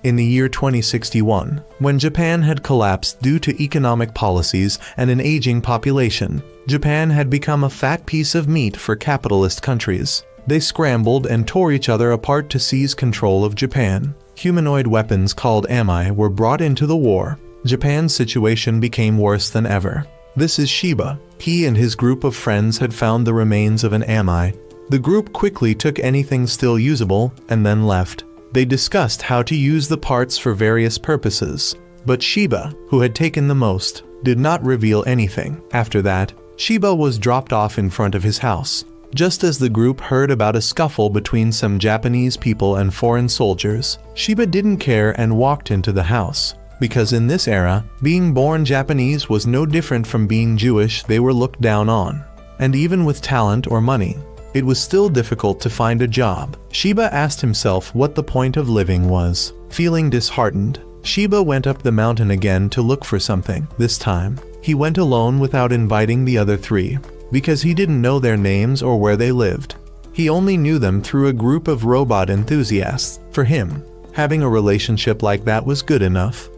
In the year 2061, when Japan had collapsed due to economic policies and an aging population, Japan had become a fat piece of meat for capitalist countries. They scrambled and tore each other apart to seize control of Japan. Humanoid weapons called ami were brought into the war. Japan's situation became worse than ever. This is Shiba. He and his group of friends had found the remains of an ami. The group quickly took anything still usable and then left. They discussed how to use the parts for various purposes. But Shiba, who had taken the most, did not reveal anything. After that, Shiba was dropped off in front of his house. Just as the group heard about a scuffle between some Japanese people and foreign soldiers, Shiba didn't care and walked into the house. Because in this era, being born Japanese was no different from being Jewish. They were looked down on. And even with talent or money, it was still difficult to find a job. Shiba asked himself what the point of living was. Feeling disheartened, Shiba went up the mountain again to look for something. This time, he went alone without inviting the other three, because he didn't know their names or where they lived. He only knew them through a group of robot enthusiasts. For him, having a relationship like that was good enough.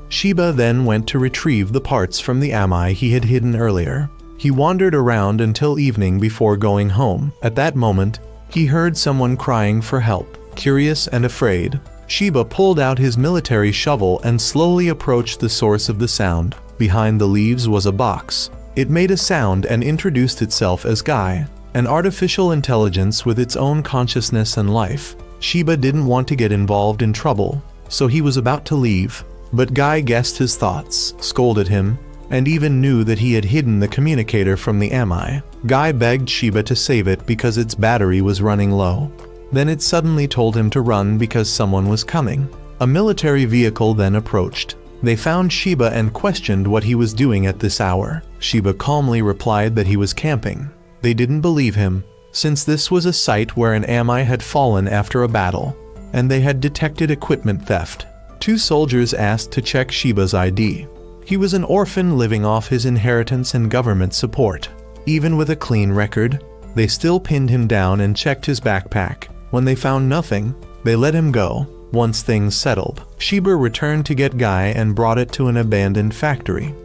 Shiba then went to retrieve the parts from the ami he had hidden earlier. He wandered around until evening before going home. At that moment, he heard someone crying for help. Curious and afraid, Shiba pulled out his military shovel and slowly approached the source of the sound. Behind the leaves was a box. It made a sound and introduced itself as Guy, an artificial intelligence with its own consciousness and life. Shiba didn't want to get involved in trouble, so he was about to leave. But Guy guessed his thoughts, scolded him, and even knew that he had hidden the communicator from the ami. Guy begged Shiba to save it because its battery was running low. Then it suddenly told him to run because someone was coming. A military vehicle then approached. They found Shiba and questioned what he was doing at this hour. Shiba calmly replied that he was camping. They didn't believe him, since this was a site where an ami had fallen after a battle, and they had detected equipment theft. Two soldiers asked to check Shiba's ID. He was an orphan living off his inheritance and government support. Even with a clean record, they still pinned him down and checked his backpack. When they found nothing, they let him go. Once things settled, Shiba returned to get Guy and brought it to an abandoned factory.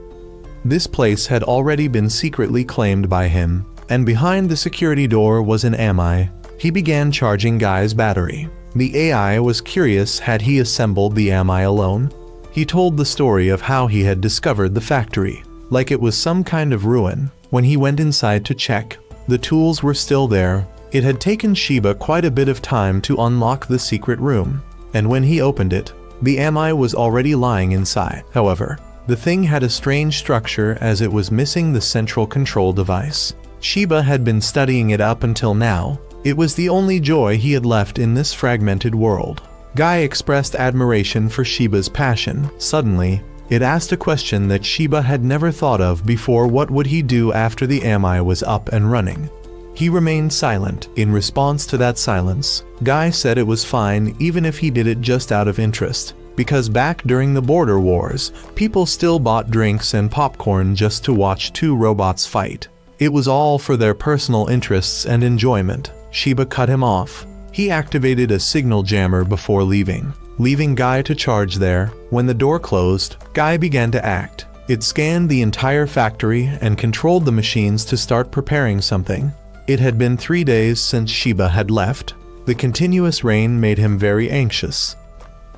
This place had already been secretly claimed by him, and behind the security door was an ami. He began charging Guy's battery. The AI was curious. Had he assembled the ami alone? He told the story of how he had discovered the factory, like it was some kind of ruin. When he went inside to check, the tools were still there. It had taken Shiba quite a bit of time to unlock the secret room, and when he opened it, the ami was already lying inside. However, the thing had a strange structure as it was missing the central control device. Shiba had been studying it up until now. It was the only joy he had left in this fragmented world. Guy expressed admiration for Shiba's passion. Suddenly, it asked a question that Shiba had never thought of before. What would he do after the ami was up and running? He remained silent. In response to that silence, Guy said it was fine even if he did it just out of interest, because back during the border wars, people still bought drinks and popcorn just to watch two robots fight. It was all for their personal interests and enjoyment. Shiba cut him off. He activated a signal jammer before leaving Guy to charge there. When the door closed, Guy began to act. It scanned the entire factory and controlled the machines to start preparing something. It had been 3 days since Shiba had left. The continuous rain made him very anxious.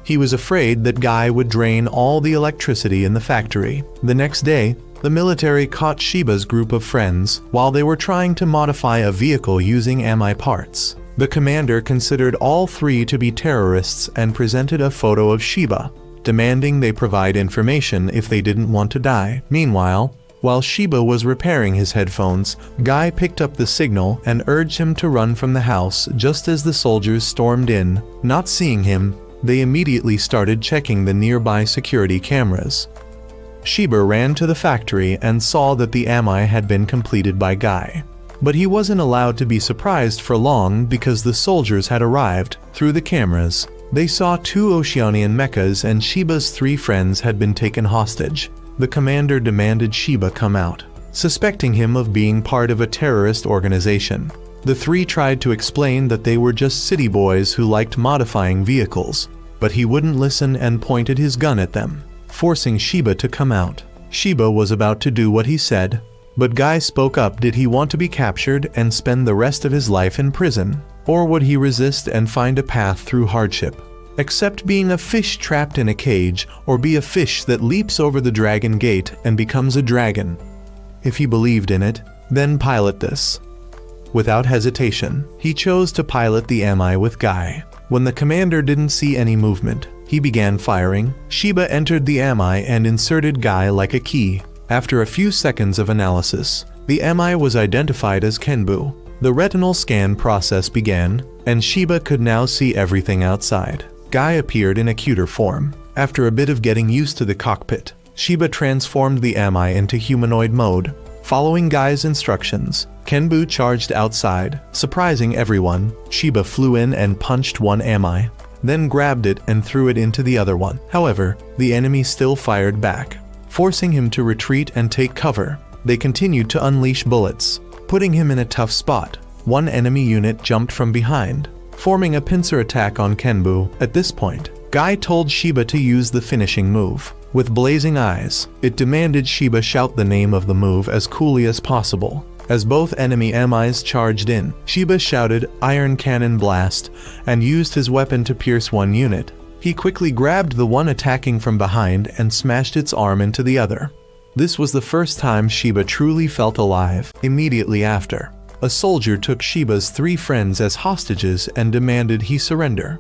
He was afraid that Guy would drain all the electricity in the factory. The next day, the military caught Shiba's group of friends while they were trying to modify a vehicle using ami parts. The commander considered all three to be terrorists and presented a photo of Shiba, demanding they provide information if they didn't want to die. Meanwhile, while Shiba was repairing his headphones, Guy picked up the signal and urged him to run from the house just as the soldiers stormed in. Not seeing him, they immediately started checking the nearby security cameras. Shiba ran to the factory and saw that the ami had been completed by Guy. But he wasn't allowed to be surprised for long because the soldiers had arrived. Through the cameras, they saw 2 Oceanian mechas and Shiba's 3 friends had been taken hostage. The commander demanded Shiba come out, suspecting him of being part of a terrorist organization. The 3 tried to explain that they were just city boys who liked modifying vehicles. but he wouldn't listen and pointed his gun at them, forcing Shiba to come out. Shiba was about to do what he said, but Guy spoke up. Did he want to be captured and spend the rest of his life in prison, or would he resist and find a path through hardship? Accept being a fish trapped in a cage, or be a fish that leaps over the dragon gate and becomes a dragon? If he believed in it, then pilot this. Without hesitation, he chose to pilot the MI with Guy. When the commander didn't see any movement, he began firing. Shiba entered the MI and inserted Guy like a key. After a few seconds of analysis, the MI was identified as Kenbu. The retinal scan process began, and Shiba could now see everything outside. Guy appeared in a cuter form. After a bit of getting used to the cockpit, Shiba transformed the MI into humanoid mode. Following Guy's instructions, Kenbu charged outside. Surprising everyone, Shiba flew in and punched one MI, then grabbed it and threw it into the other one. However, the enemy still fired back, forcing him to retreat and take cover. They continued to unleash bullets, putting him in a tough spot. One enemy unit jumped from behind, forming a pincer attack on Kenbu. At this point, Guy told Shiba to use the finishing move. With blazing eyes, it demanded Shiba shout the name of the move as coolly as possible. As both enemy MIs charged in, Shiba shouted "Iron Cannon Blast" and used his weapon to pierce one unit. He quickly grabbed the one attacking from behind and smashed its arm into the other. This was the first time Shiba truly felt alive. Immediately after, a soldier took Shiba's 3 friends as hostages and demanded he surrender.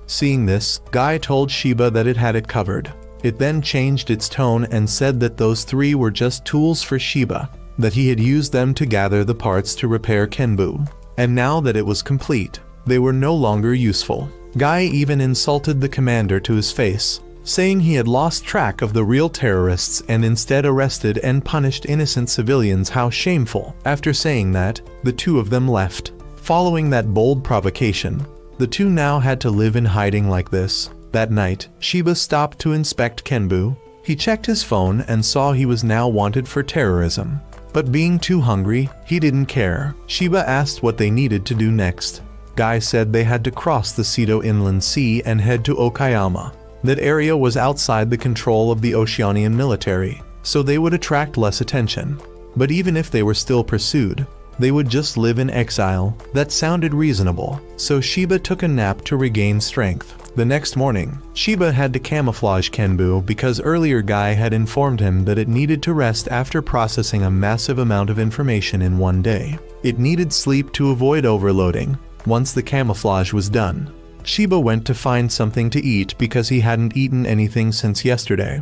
Seeing this, Guy told Shiba that it had it covered. It then changed its tone and said that those 3 were just tools for Shiba, that he had used them to gather the parts to repair Kenbu, and now that it was complete, they were no longer useful. Guy even insulted the commander to his face, saying he had lost track of the real terrorists and instead arrested and punished innocent civilians. How shameful. After saying that, the 2 of them left. Following that bold provocation, the 2 now had to live in hiding like this. That night, Shiba stopped to inspect Kenbu. He checked his phone and saw he was now wanted for terrorism. But being too hungry, he didn't care. Shiba asked what they needed to do next. Guy said they had to cross the Seto Inland Sea and head to Okayama. That area was outside the control of the Oceanian military, so they would attract less attention. But even if they were still pursued, they would just live in exile. That sounded reasonable, so Shiba took a nap to regain strength. The next morning, Shiba had to camouflage Kenbu because earlier Guy had informed him that it needed to rest after processing a massive amount of information in one day. It needed sleep to avoid overloading. Once the camouflage was done, Shiba went to find something to eat because he hadn't eaten anything since yesterday.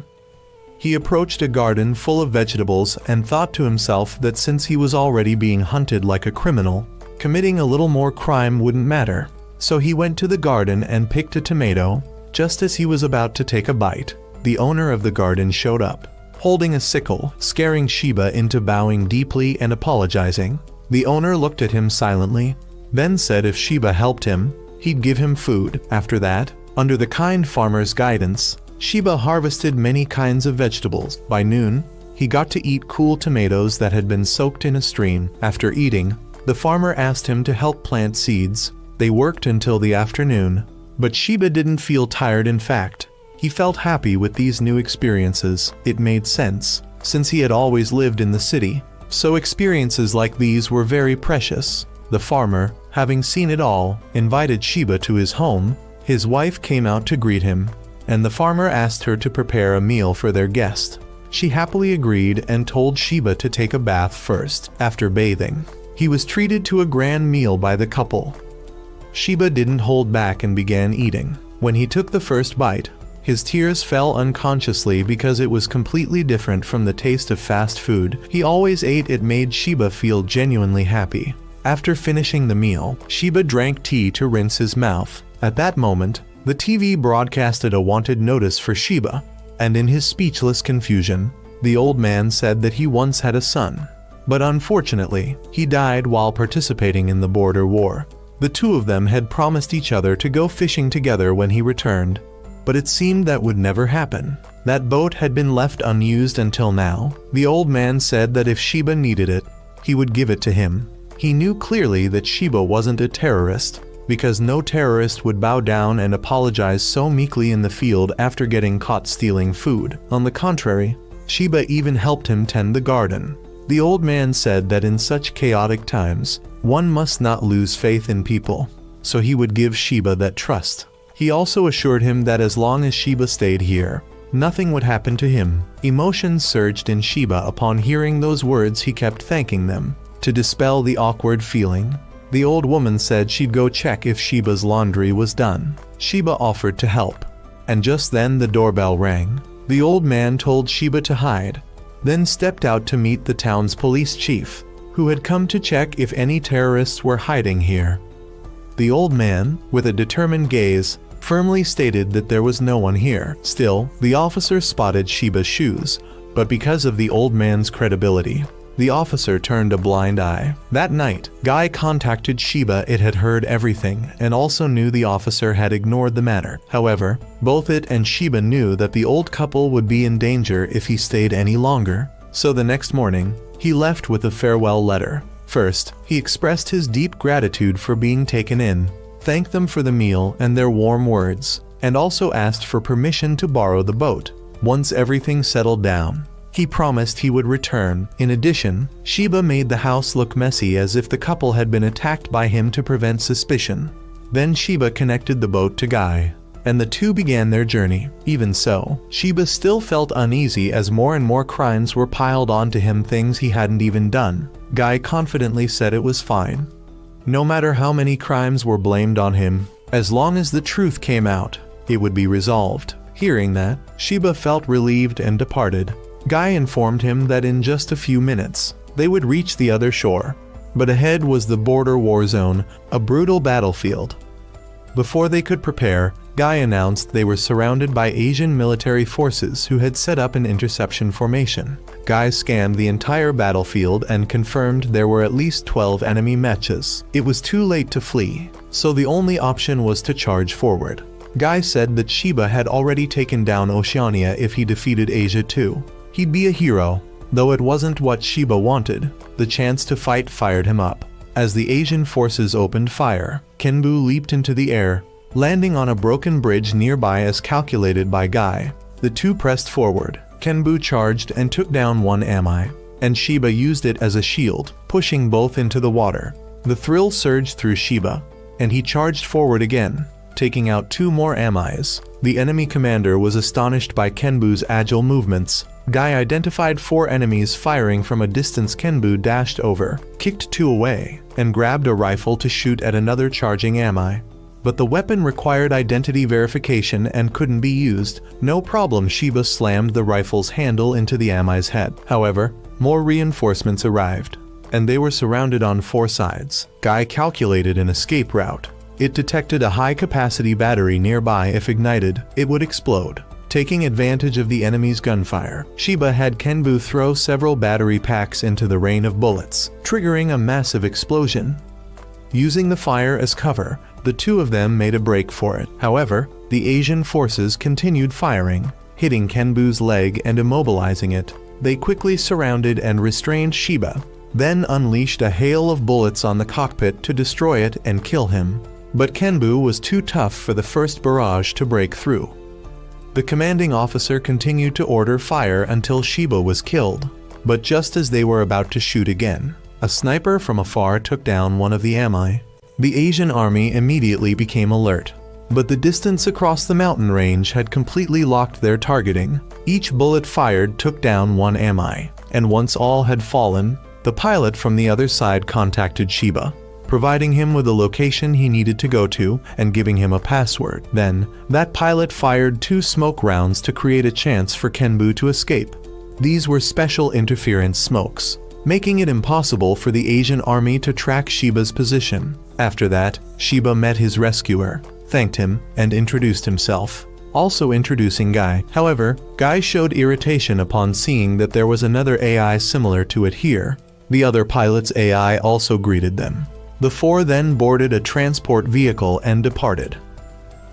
He approached a garden full of vegetables and thought to himself that since he was already being hunted like a criminal, committing a little more crime wouldn't matter. So he went to the garden and picked a tomato. Just as he was about to take a bite, the owner of the garden showed up, holding a sickle, scaring Shiba into bowing deeply and apologizing. The owner looked at him silently, then said if Shiba helped him, he'd give him food. After that, under the kind farmer's guidance, Shiba harvested many kinds of vegetables. By noon, he got to eat cool tomatoes that had been soaked in a stream. After eating, the farmer asked him to help plant seeds. They worked until the afternoon, but Shiba didn't feel tired. In fact, he felt happy with these new experiences. It made sense, since he had always lived in the city, so experiences like these were very precious. The farmer, having seen it all, invited Shiba to his home. His wife came out to greet him, and the farmer asked her to prepare a meal for their guest. She happily agreed and told Shiba to take a bath first. After bathing, he was treated to a grand meal by the couple. Shiba didn't hold back and began eating. When he took the first bite, his tears fell unconsciously because it was completely different from the taste of fast food he always ate. It made Shiba feel genuinely happy. After finishing the meal, Shiba drank tea to rinse his mouth. At that moment, the TV broadcasted a wanted notice for Shiba, and in his speechless confusion, the old man said that he once had a son. But unfortunately, he died while participating in the border war. The 2 of them had promised each other to go fishing together when he returned, but it seemed that would never happen. That boat had been left unused until now. The old man said that if Shiba needed it, he would give it to him. He knew clearly that Shiba wasn't a terrorist, because no terrorist would bow down and apologize so meekly in the field after getting caught stealing food. On the contrary, Sheba even helped him tend the garden. The old man said that in such chaotic times, one must not lose faith in people, so he would give Sheba that trust. He also assured him that as long as Sheba stayed here, nothing would happen to him. Emotions surged in Sheba upon hearing those words. He kept thanking them. To dispel the awkward feeling, the old woman said she'd go check if Sheba's laundry was done. Sheba offered to help, and just then the doorbell rang. The old man told Sheba to hide, then stepped out to meet the town's police chief, who had come to check if any terrorists were hiding here. The old man, with a determined gaze, firmly stated that there was no one here. Still, the officer spotted Sheba's shoes, but because of the old man's credibility, the officer turned a blind eye. That night, Guy contacted Sheba. It had heard everything and also knew the officer had ignored the matter. However, both it and Sheba knew that the old couple would be in danger if he stayed any longer. So the next morning, he left with a farewell letter. First, he expressed his deep gratitude for being taken in, thanked them for the meal and their warm words, and also asked for permission to borrow the boat. Once everything settled down, he promised he would return. In addition, Sheba made the house look messy as if the couple had been attacked by him to prevent suspicion. Then Sheba connected the boat to Guy, and the two began their journey. Even so, Sheba still felt uneasy as more and more crimes were piled onto him, things he hadn't even done. Guy confidently said it was fine. No matter how many crimes were blamed on him, as long as the truth came out, it would be resolved. Hearing that, Sheba felt relieved and departed. Guy informed him that in just a few minutes, they would reach the other shore. But ahead was the border war zone, a brutal battlefield. Before they could prepare, Guy announced they were surrounded by Asian military forces who had set up an interception formation. Guy scanned the entire battlefield and confirmed there were at least 12 enemy matches. It was too late to flee, so the only option was to charge forward. Guy said that Sheba had already taken down Oceania if he defeated Asia too. He'd be a hero, though it wasn't what Sheba wanted. The chance to fight fired him up. As the Asian forces opened fire, Kenbu leaped into the air, landing on a broken bridge nearby as calculated by Guy. The two pressed forward. Kenbu charged and took down one Ami, and Sheba used it as a shield, pushing both into the water. The thrill surged through Sheba, and he charged forward again, taking out two more Amis. The enemy commander was astonished by Kenbu's agile movements. Guy identified 4 enemies firing from a distance. Kenbu dashed over, kicked 2 away, and grabbed a rifle to shoot at another charging Ami. But the weapon required identity verification and couldn't be used. No problem, Sheba slammed the rifle's handle into the Ami's head. However, more reinforcements arrived, and they were surrounded on 4 sides. Guy calculated an escape route. It detected a high-capacity battery nearby. If ignited, it would explode. Taking advantage of the enemy's gunfire, Sheba had Kenbu throw several battery packs into the rain of bullets, triggering a massive explosion. Using the fire as cover, the two of them made a break for it. However, the Asian forces continued firing, hitting Kenbu's leg and immobilizing it. They quickly surrounded and restrained Sheba, then unleashed a hail of bullets on the cockpit to destroy it and kill him. But Kenbu was too tough for the first barrage to break through. The commanding officer continued to order fire until Sheba was killed. But just as they were about to shoot again, a sniper from afar took down one of the Ami. The Asian army immediately became alert, but the distance across the mountain range had completely locked their targeting. Each bullet fired took down one Ami, and once all had fallen, the pilot from the other side contacted Sheba, providing him with a location he needed to go to and giving him a password. Then, that pilot fired 2 smoke rounds to create a chance for Kenbu to escape. These were special interference smokes, making it impossible for the Asian army to track Sheba's position. After that, Sheba met his rescuer, thanked him, and introduced himself, also introducing Guy. However, Guy showed irritation upon seeing that there was another AI similar to it here. The other pilot's AI also greeted them. The 4 then boarded a transport vehicle and departed.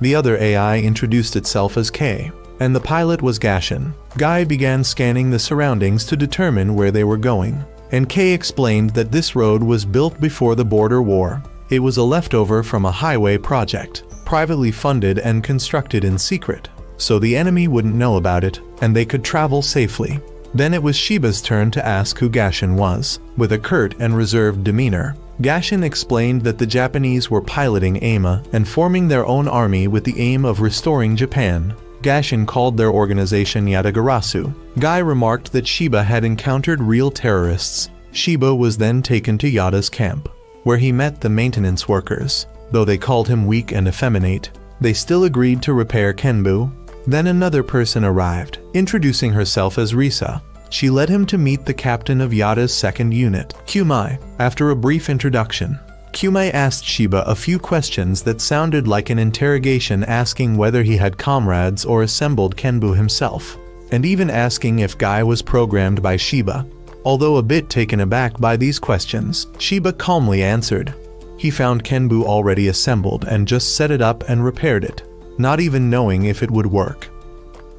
The other AI introduced itself as K, and the pilot was Gashin. Guy began scanning the surroundings to determine where they were going, and K explained that this road was built before the border war. It was a leftover from a highway project, privately funded and constructed in secret, so the enemy wouldn't know about it, and they could travel safely. Then it was Sheba's turn to ask who Gashin was. With a curt and reserved demeanor, Gashin explained that the Japanese were piloting AIMA and forming their own army with the aim of restoring Japan. Gashin called their organization Yatagarasu. Guy remarked that Sheba had encountered real terrorists. Sheba was then taken to Yada's camp, where he met the maintenance workers. Though they called him weak and effeminate, they still agreed to repair Kenbu. Then another person arrived, introducing herself as Risa. She led him to meet the captain of Yada's second unit, Kumai. After a brief introduction, Kumai asked Sheba a few questions that sounded like an interrogation, asking whether he had comrades or assembled Kenbu himself, and even asking if Guy was programmed by Sheba. Although a bit taken aback by these questions, Sheba calmly answered. He found Kenbu already assembled and just set it up and repaired it, not even knowing if it would work.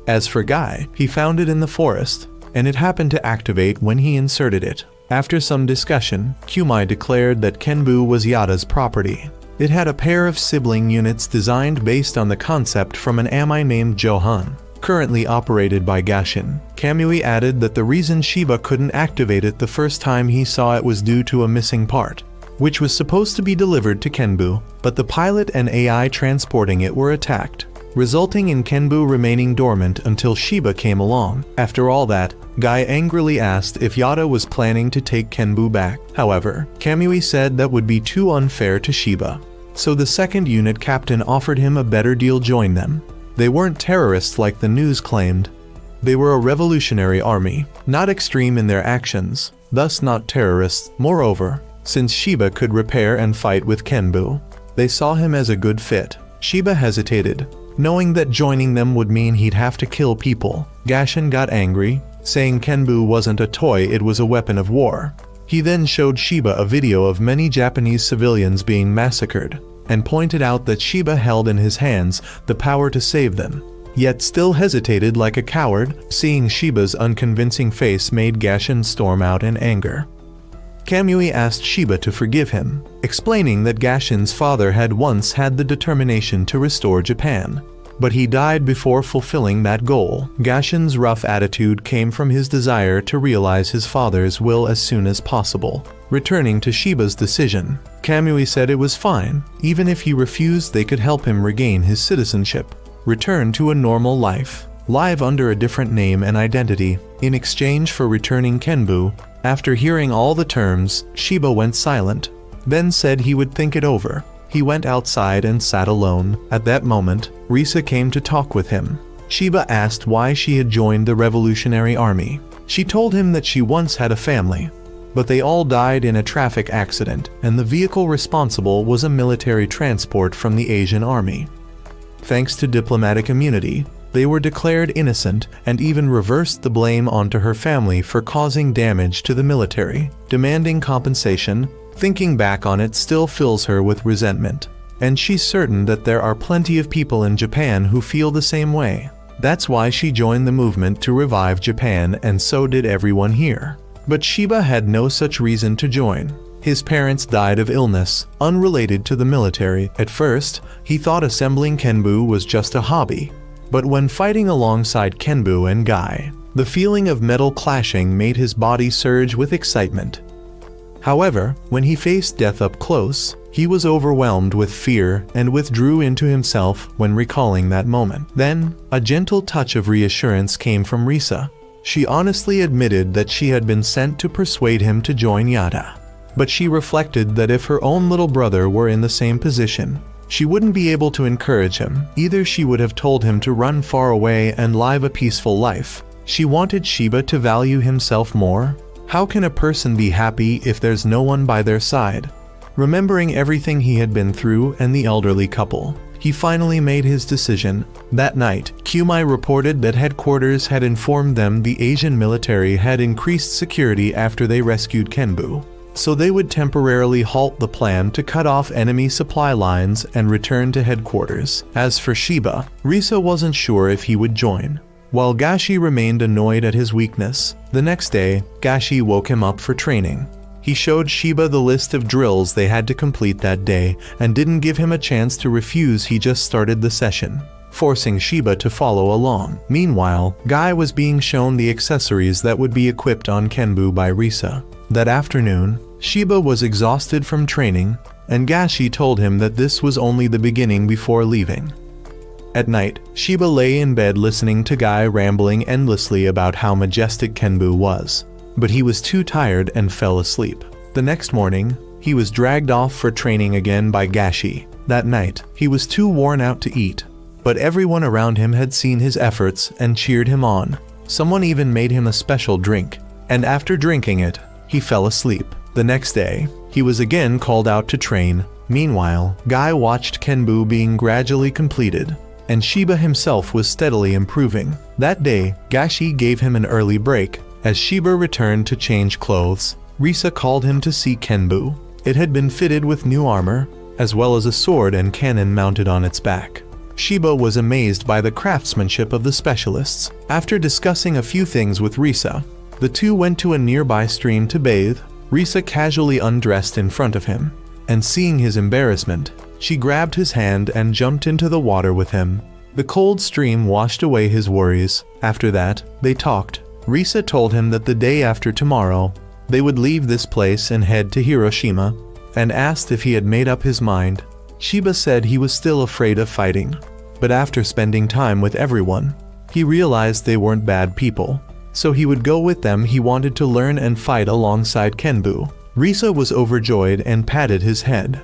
As for Guy, he found it in the forest, and it happened to activate when he inserted it. After some discussion, Kumai declared that Kenbu was Yada's property. It had a pair of sibling units designed based on the concept from an ami named Johan, currently operated by Gashin. Kamui added that the reason Sheba couldn't activate it the first time he saw it was due to a missing part, which was supposed to be delivered to Kenbu, but the pilot and AI transporting it were attacked, resulting in Kenbu remaining dormant until Sheba came along. After all that, Guy angrily asked if Yada was planning to take Kenbu back. However, Kamui said that would be too unfair to Sheba, so the second unit captain offered him a better deal: join them. They weren't terrorists like the news claimed. They were a revolutionary army, not extreme in their actions, thus not terrorists. Moreover, since Sheba could repair and fight with Kenbu, they saw him as a good fit. Sheba hesitated, knowing that joining them would mean he'd have to kill people. Gashin got angry, saying Kenbu wasn't a toy, it was a weapon of war. He then showed Sheba a video of many Japanese civilians being massacred, and pointed out that Sheba held in his hands the power to save them, yet still hesitated like a coward. Seeing Sheba's unconvincing face made Gashin storm out in anger. Kamui asked Sheba to forgive him, explaining that Gashin's father had once had the determination to restore Japan, but he died before fulfilling that goal. Gashin's rough attitude came from his desire to realize his father's will as soon as possible. Returning to Sheba's decision, Kamui said it was fine. Even if he refused, they could help him regain his citizenship, return to a normal life, live under a different name and identity, in exchange for returning Kenbu. After hearing all the terms, Sheba went silent, then said he would think it over. He went outside and sat alone. At that moment, Risa came to talk with him. Sheba asked why she had joined the Revolutionary Army. She told him that she once had a family, but they all died in a traffic accident, and the vehicle responsible was a military transport from the Asian army. Thanks to diplomatic immunity, they were declared innocent and even reversed the blame onto her family for causing damage to the military. Demanding compensation, thinking back on it still fills her with resentment, and she's certain that there are plenty of people in Japan who feel the same way. That's why she joined the movement to revive Japan, and so did everyone here. But Sheba had no such reason to join. His parents died of illness, unrelated to the military. At first, he thought assembling Kenbu was just a hobby. But when fighting alongside Kenbu and Guy, the feeling of metal clashing made his body surge with excitement. However, when he faced death up close, he was overwhelmed with fear and withdrew into himself when recalling that moment. Then, a gentle touch of reassurance came from Risa. She honestly admitted that she had been sent to persuade him to join Yada. But she reflected that if her own little brother were in the same position, she wouldn't be able to encourage him. Either she would have told him to run far away and live a peaceful life. She wanted Sheba to value himself more. How can a person be happy if there's no one by their side? Remembering everything he had been through and the elderly couple, he finally made his decision. That night, Kumai reported that headquarters had informed them the Asian military had increased security after they rescued Kenbu, so they would temporarily halt the plan to cut off enemy supply lines and return to headquarters. As for Sheba, Risa wasn't sure if he would join, while Gashi remained annoyed at his weakness. The next day, Gashi woke him up for training. He showed Shiba the list of drills they had to complete that day and didn't give him a chance to refuse. He just started the session, forcing Shiba to follow along. Meanwhile, Guy was being shown the accessories that would be equipped on Kenbu by Risa. That afternoon, Shiba was exhausted from training, and Gashi told him that this was only the beginning before leaving. At night, Shiba lay in bed listening to Guy rambling endlessly about how majestic Kenbu was. But he was too tired and fell asleep. The next morning, he was dragged off for training again by Gashi. That night, he was too worn out to eat, but everyone around him had seen his efforts and cheered him on. Someone even made him a special drink, and after drinking it, he fell asleep. The next day, he was again called out to train. Meanwhile, Guy watched Kenbu being gradually completed, and Shiba himself was steadily improving. That day, Gashi gave him an early break. As Shiba returned to change clothes, Risa called him to see Kenbu. It had been fitted with new armor, as well as a sword and cannon mounted on its back. Shiba was amazed by the craftsmanship of the specialists. After discussing a few things with Risa, the two went to a nearby stream to bathe. Risa casually undressed in front of him, and seeing his embarrassment, she grabbed his hand and jumped into the water with him. The cold stream washed away his worries. After that, they talked. Risa told him that the day after tomorrow, they would leave this place and head to Hiroshima, and asked if he had made up his mind. Shiba said he was still afraid of fighting, but after spending time with everyone, he realized they weren't bad people, so he would go with them. He wanted to learn and fight alongside Kenbu. Risa was overjoyed and patted his head.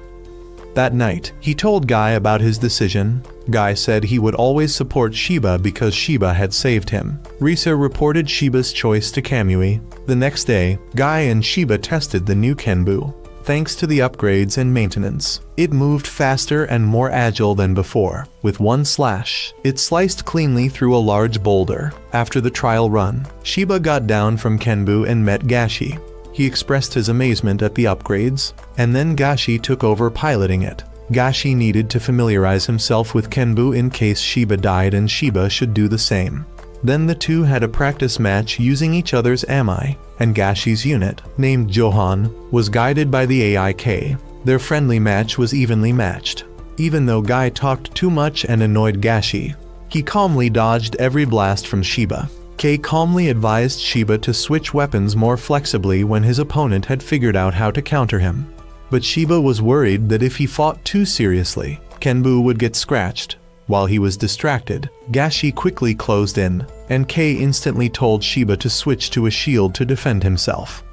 That night, he told Guy about his decision. Guy said he would always support Shiba because Shiba had saved him. Risa reported Shiba's choice to Kamui. The next day, Guy and Shiba tested the new Kenbu. Thanks to the upgrades and maintenance, it moved faster and more agile than before. With one slash, it sliced cleanly through a large boulder. After the trial run, Shiba got down from Kenbu and met Gashi. He expressed his amazement at the upgrades, and then Gashi took over piloting it. Gashi needed to familiarize himself with Kenbu in case Shiba died, and Shiba should do the same. Then the two had a practice match using each other's ami, and Gashi's unit, named Johan, was guided by the AIK. Their friendly match was evenly matched. Even though Guy talked too much and annoyed Gashi, he calmly dodged every blast from Shiba. Kei calmly advised Shiba to switch weapons more flexibly when his opponent had figured out how to counter him. But Shiba was worried that if he fought too seriously, Kenbu would get scratched. While he was distracted, Gashi quickly closed in, and Kei instantly told Shiba to switch to a shield to defend himself.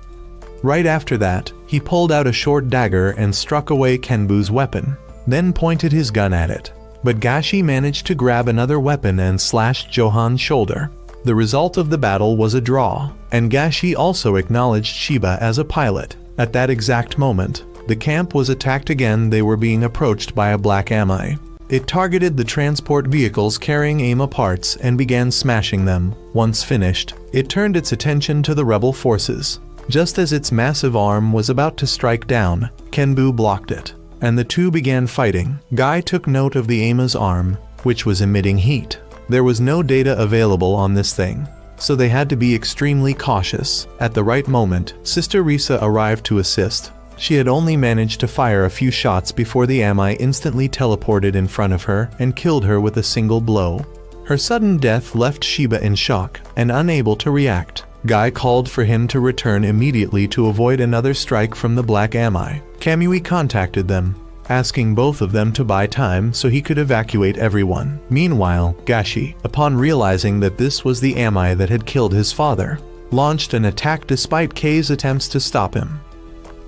Right after that, he pulled out a short dagger and struck away Kenbu's weapon, then pointed his gun at it. But Gashi managed to grab another weapon and slashed Johan's shoulder. The result of the battle was a draw, and Gashi also acknowledged Shiba as a pilot. At that exact moment, the camp was attacked again. They were being approached by a black ami. It targeted the transport vehicles carrying AMA parts and began smashing them. Once finished, it turned its attention to the rebel forces. Just as its massive arm was about to strike down, Kenbu blocked it, and the two began fighting. Guy took note of the AMA's arm, which was emitting heat. There was no data available on this thing, so they had to be extremely cautious. At the right moment, Sister Risa arrived to assist. She had only managed to fire a few shots before the ami instantly teleported in front of her and killed her with a single blow. Her sudden death left Shiba in shock and unable to react. Guy called for him to return immediately to avoid another strike from the black ami. Kamui contacted them, asking both of them to buy time so he could evacuate everyone. Meanwhile, Gashi, upon realizing that this was the ami that had killed his father, launched an attack despite Kei's attempts to stop him.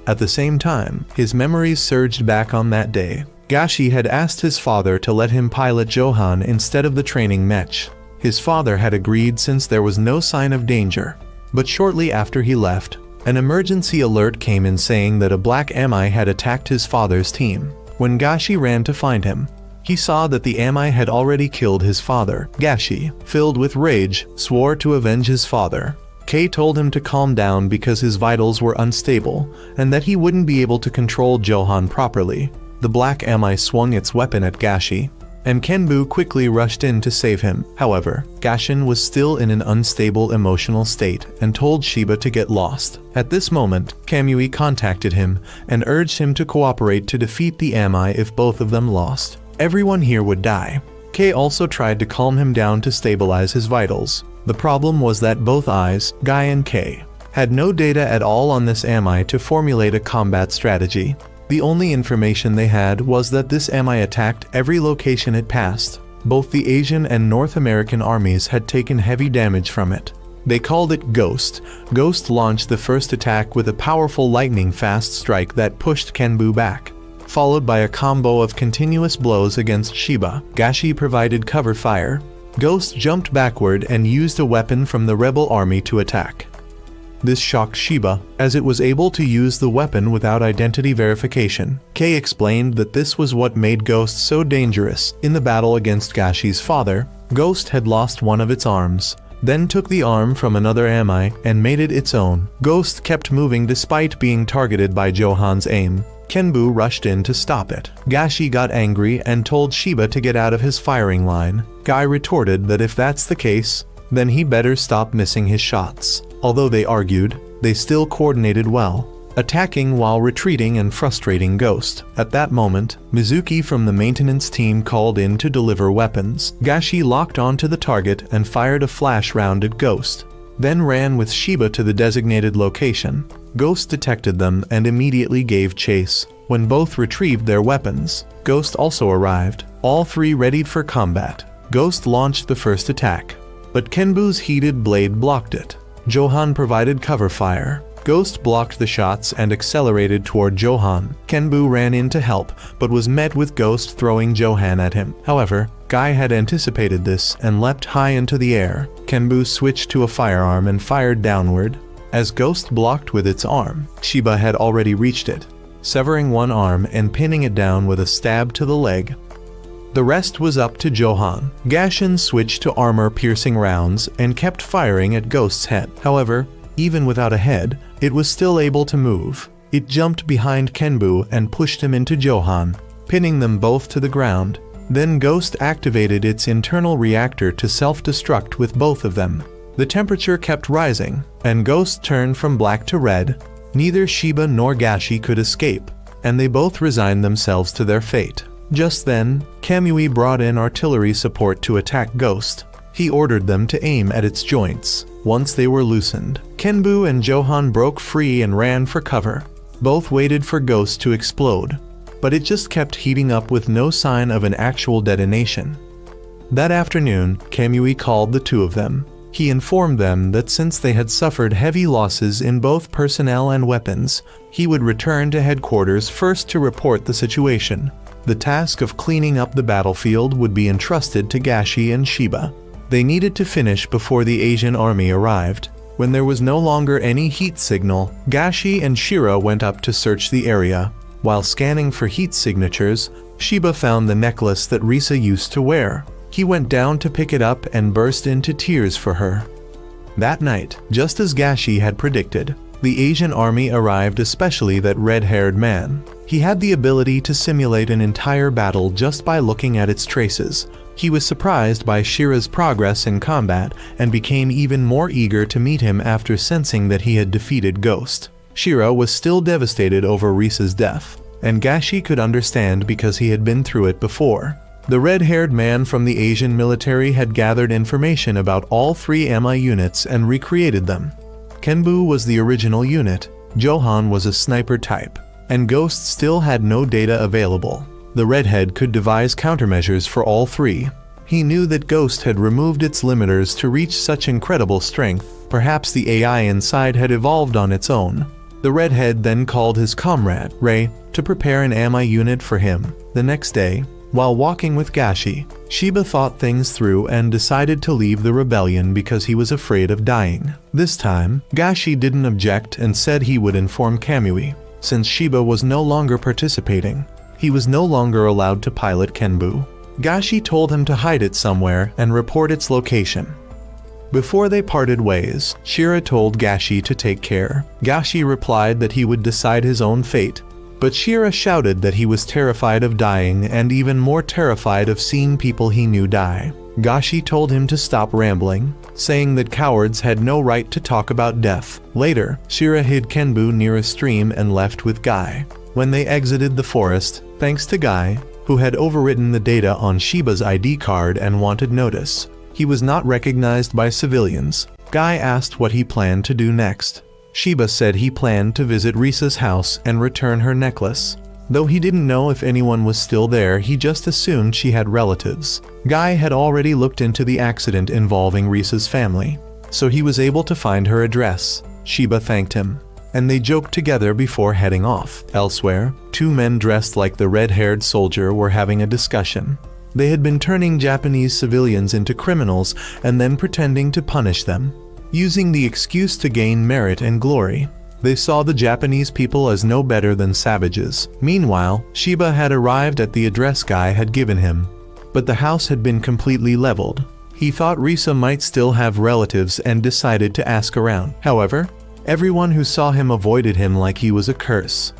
At the same time, his memories surged back on that day. Gashi had asked his father to let him pilot Johan instead of the training mech. His father had agreed since there was no sign of danger. But shortly after he left, an emergency alert came in saying that a black ami had attacked his father's team. When Gashi ran to find him, he saw that the ami had already killed his father. Gashi, filled with rage, swore to avenge his father. Kei told him to calm down because his vitals were unstable and that he wouldn't be able to control Johan properly. The black ami swung its weapon at Gashi, and Kenbu quickly rushed in to save him. However, Gashin was still in an unstable emotional state and told Shiba to get lost. At this moment, Kamui contacted him and urged him to cooperate to defeat the Amai if both of them lost. Everyone here would die. Kei also tried to calm him down to stabilize his vitals. The problem was that both eyes, Guy and Kei, had no data at all on this Amai to formulate a combat strategy. The only information they had was that this Amai attacked every location it passed. Both the Asian and North American armies had taken heavy damage from it. They called it Ghost. Ghost launched the first attack with a powerful lightning-fast strike that pushed Kenbu back, followed by a combo of continuous blows against Shiba. Gashi provided cover fire. Ghost jumped backward and used a weapon from the rebel army to attack. This shocked Shiba, as it was able to use the weapon without identity verification. Kei explained that this was what made Ghost so dangerous. In the battle against Gashi's father, Ghost had lost one of its arms, then took the arm from another Amai and made it its own. Ghost kept moving despite being targeted by Johan's aim. Kenbu rushed in to stop it. Gashi got angry and told Shiba to get out of his firing line. Guy retorted that if that's the case, then he better stop missing his shots. Although they argued, they still coordinated well, attacking while retreating and frustrating Ghost. At that moment, Mizuki from the maintenance team called in to deliver weapons. Gashi locked onto the target and fired a flash round at Ghost, then ran with Shiba to the designated location. Ghost detected them and immediately gave chase. When both retrieved their weapons, Ghost also arrived, all three readied for combat. Ghost launched the first attack, but Kenbu's heated blade blocked it. Johan provided cover fire. Ghost blocked the shots and accelerated toward Johan. Kenbu ran in to help, but was met with Ghost throwing Johan at him. However, Guy had anticipated this and leapt high into the air. Kenbu switched to a firearm and fired downward. As Ghost blocked with its arm, Shiba had already reached it, severing one arm and pinning it down with a stab to the leg. The rest was up to Johan. Gashin switched to armor-piercing rounds and kept firing at Ghost's head. However, even without a head, it was still able to move. It jumped behind Kenbu and pushed him into Johan, pinning them both to the ground. Then Ghost activated its internal reactor to self-destruct with both of them. The temperature kept rising, and Ghost turned from black to red. Neither Shiba nor Gashi could escape, and they both resigned themselves to their fate. Just then, Kamui brought in artillery support to attack Ghost. He ordered them to aim at its joints. Once they were loosened, Kenbu and Johan broke free and ran for cover. Both waited for Ghost to explode, but it just kept heating up with no sign of an actual detonation. That afternoon, Kamui called the two of them. He informed them that since they had suffered heavy losses in both personnel and weapons, he would return to headquarters first to report the situation. The task of cleaning up the battlefield would be entrusted to Gashi and Shiba. They needed to finish before the Asian army arrived. When there was no longer any heat signal, Gashi and Shira went up to search the area. While scanning for heat signatures, Shiba found the necklace that Risa used to wear. He went down to pick it up and burst into tears for her. That night, just as Gashi had predicted, the Asian army arrived, especially that red-haired man. He had the ability to simulate an entire battle just by looking at its traces. He was surprised by Shira's progress in combat and became even more eager to meet him after sensing that he had defeated Ghost. Shira was still devastated over Risa's death, and Gashi could understand because he had been through it before. The red-haired man from the Asian military had gathered information about all three MI units and recreated them. Kenbu was the original unit, Johan was a sniper type, and Ghost still had no data available. The redhead could devise countermeasures for all three. He knew that Ghost had removed its limiters to reach such incredible strength. Perhaps the AI inside had evolved on its own. The redhead then called his comrade, Ray, to prepare an MI unit for him. The next day, while walking with Gashi, Shiba thought things through and decided to leave the rebellion because he was afraid of dying. This time, Gashi didn't object and said he would inform Kamui. Since Shiba was no longer participating, he was no longer allowed to pilot Kenbu. Gashi told him to hide it somewhere and report its location. Before they parted ways, Shira told Gashi to take care. Gashi replied that he would decide his own fate. But Shira shouted that he was terrified of dying and even more terrified of seeing people he knew die. Gashi told him to stop rambling, saying that cowards had no right to talk about death. Later, Shira hid Kenbu near a stream and left with Guy. When they exited the forest, thanks to Guy, who had overwritten the data on Shiba's ID card and wanted notice, he was not recognized by civilians. Guy asked what he planned to do next. Shiba said he planned to visit Risa's house and return her necklace. Though he didn't know if anyone was still there, he just assumed she had relatives. Guy had already looked into the accident involving Risa's family, so he was able to find her address. Shiba thanked him, and they joked together before heading off. Elsewhere, two men dressed like the red-haired soldier were having a discussion. They had been turning Japanese civilians into criminals and then pretending to punish them, using the excuse to gain merit and glory. They saw the Japanese people as no better than savages. Meanwhile, Shiba had arrived at the address Guy had given him, but the house had been completely leveled. He thought Risa might still have relatives and decided to ask around. However, everyone who saw him avoided him like he was a curse.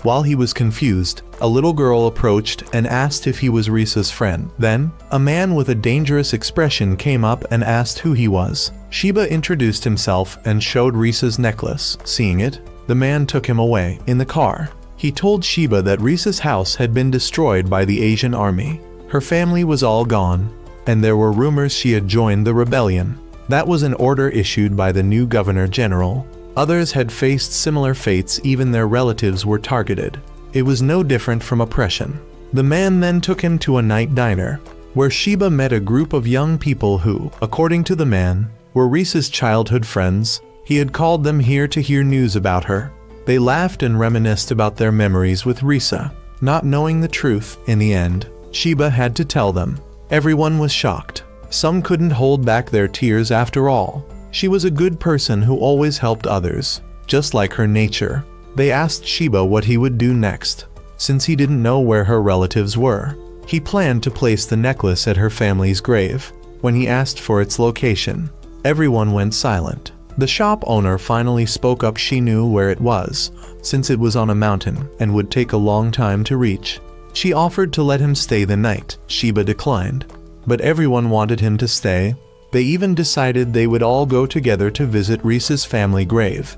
While he was confused, a little girl approached and asked if he was Risa's friend. Then, a man with a dangerous expression came up and asked who he was. Shiba introduced himself and showed Risa's necklace. Seeing it, the man took him away. In the car, he told Shiba that Risa's house had been destroyed by the Asian army. Her family was all gone, and there were rumors she had joined the rebellion. That was an order issued by the new governor general. Others had faced similar fates, even their relatives were targeted. It was no different from oppression. The man then took him to a night diner, where Shiba met a group of young people who, according to the man, were Risa's childhood friends. He had called them here to hear news about her. They laughed and reminisced about their memories with Risa. Not knowing the truth, in the end, Shiba had to tell them. Everyone was shocked. Some couldn't hold back their tears after all. She was a good person who always helped others, just like her nature. They asked Shiba what he would do next, since he didn't know where her relatives were. He planned to place the necklace at her family's grave. When he asked for its location, everyone went silent. The shop owner finally spoke up. She knew where it was, since it was on a mountain and would take a long time to reach. She offered to let him stay the night. Shiba declined, but everyone wanted him to stay. They even decided they would all go together to visit Risa's family grave.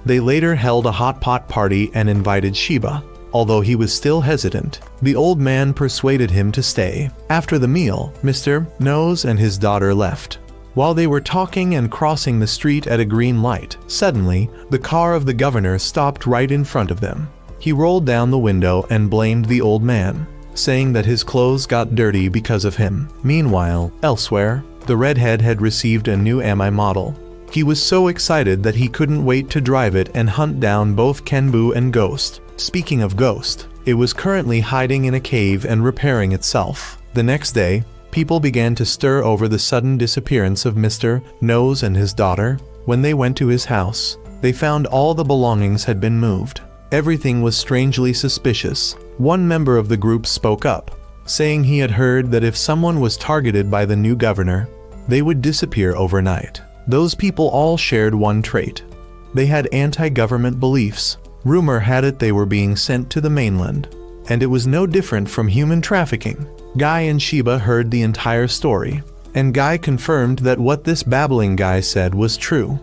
They later held a hot pot party and invited Shiba. Although he was still hesitant, the old man persuaded him to stay. After the meal, Mr. Nose and his daughter left. While they were talking and crossing the street at a green light, suddenly, the car of the governor stopped right in front of them. He rolled down the window and blamed the old man, saying that his clothes got dirty because of him. Meanwhile, elsewhere, the redhead had received a new Ami model. He was so excited that he couldn't wait to drive it and hunt down both Kenbu and Ghost. Speaking of Ghost, it was currently hiding in a cave and repairing itself. The next day, people began to stir over the sudden disappearance of Mr. Nose and his daughter. When they went to his house, they found all the belongings had been moved. Everything was strangely suspicious. One member of the group spoke up, saying he had heard that if someone was targeted by the new governor, they would disappear overnight. Those people all shared one trait. They had anti-government beliefs. Rumor had it they were being sent to the mainland, and it was no different from human trafficking. Guy and Shiba heard the entire story, and Guy confirmed that what this babbling guy said was true.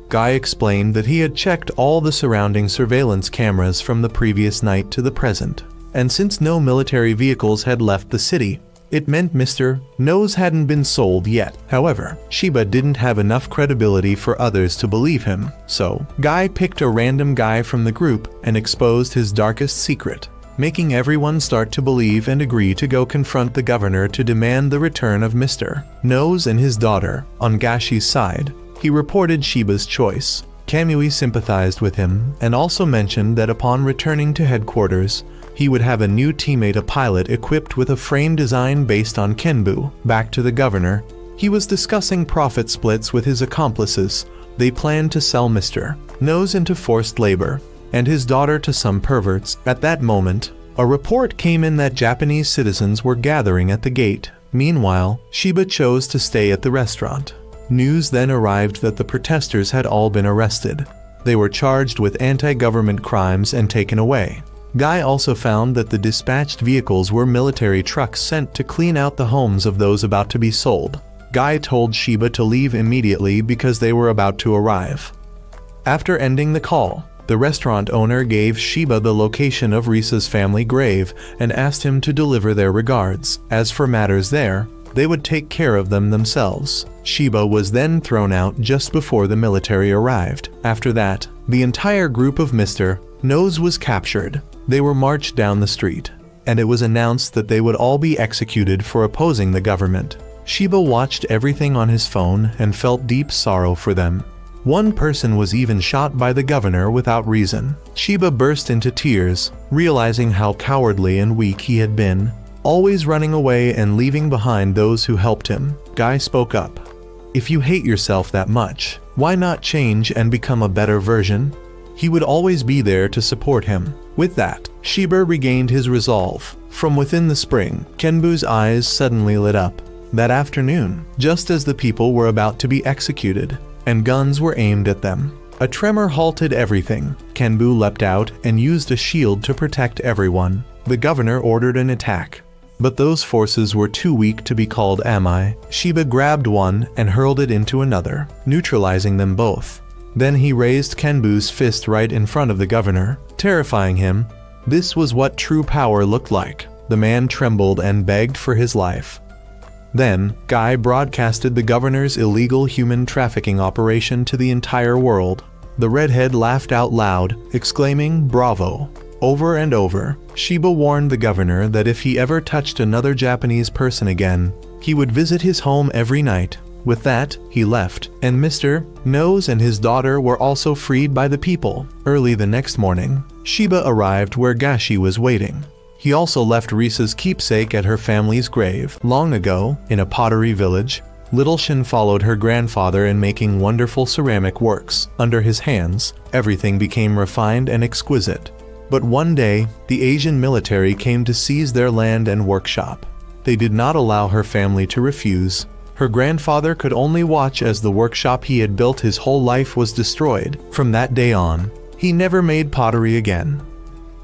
Guy explained that he had checked all the surrounding surveillance cameras from the previous night to the present, and since no military vehicles had left the city, it meant Mr. Nose hadn't been sold yet. However, Shiba didn't have enough credibility for others to believe him, so Guy picked a random guy from the group and exposed his darkest secret, making everyone start to believe and agree to go confront the governor to demand the return of Mr. Nose and his daughter. On Gashi's side, he reported Shiba's choice. Kamui sympathized with him and also mentioned that upon returning to headquarters, he would have a new teammate, a pilot equipped with a frame design based on Kenbu. Back to the governor, he was discussing profit splits with his accomplices. They planned to sell Mr. Nose into forced labor and his daughter to some perverts. At that moment, a report came in that Japanese citizens were gathering at the gate. Meanwhile, Shiba chose to stay at the restaurant. News then arrived that the protesters had all been arrested. They were charged with anti-government crimes and taken away. Guy also found that the dispatched vehicles were military trucks sent to clean out the homes of those about to be sold. Guy told Sheba to leave immediately because they were about to arrive. After ending the call, the restaurant owner gave Sheba the location of Risa's family grave and asked him to deliver their regards. As for matters there, they would take care of them themselves. Sheba was then thrown out just before the military arrived. After that, the entire group of Mr. Nose was captured. They were marched down the street, and it was announced that they would all be executed for opposing the government. Sheba watched everything on his phone and felt deep sorrow for them. One person was even shot by the governor without reason. Sheba burst into tears, realizing how cowardly and weak he had been, always running away and leaving behind those who helped him. Guy spoke up. If you hate yourself that much, why not change and become a better version? He would always be there to support him. With that, Sheba regained his resolve. From within the spring, Kenbu's eyes suddenly lit up. That afternoon, just as the people were about to be executed, and guns were aimed at them, a tremor halted everything. Kenbu leapt out and used a shield to protect everyone. The governor ordered an attack, but those forces were too weak to be called Amai. Sheba grabbed one and hurled it into another, neutralizing them both. Then he raised Kenbu's fist right in front of the governor, terrifying him. This was what true power looked like. The man trembled and begged for his life. Then, Guy broadcasted the governor's illegal human trafficking operation to the entire world. The redhead laughed out loud, exclaiming, "Bravo!" Over and over, Sheba warned the governor that if he ever touched another Japanese person again, he would visit his home every night. With that, he left, and Mr. Nose and his daughter were also freed by the people. Early the next morning, Sheba arrived where Gashi was waiting. He also left Risa's keepsake at her family's grave. Long ago, in a pottery village, Little Shin followed her grandfather in making wonderful ceramic works. Under his hands, everything became refined and exquisite. But one day, the Asian military came to seize their land and workshop. They did not allow her family to refuse. Her grandfather could only watch as the workshop he had built his whole life was destroyed. From that day on, he never made pottery again.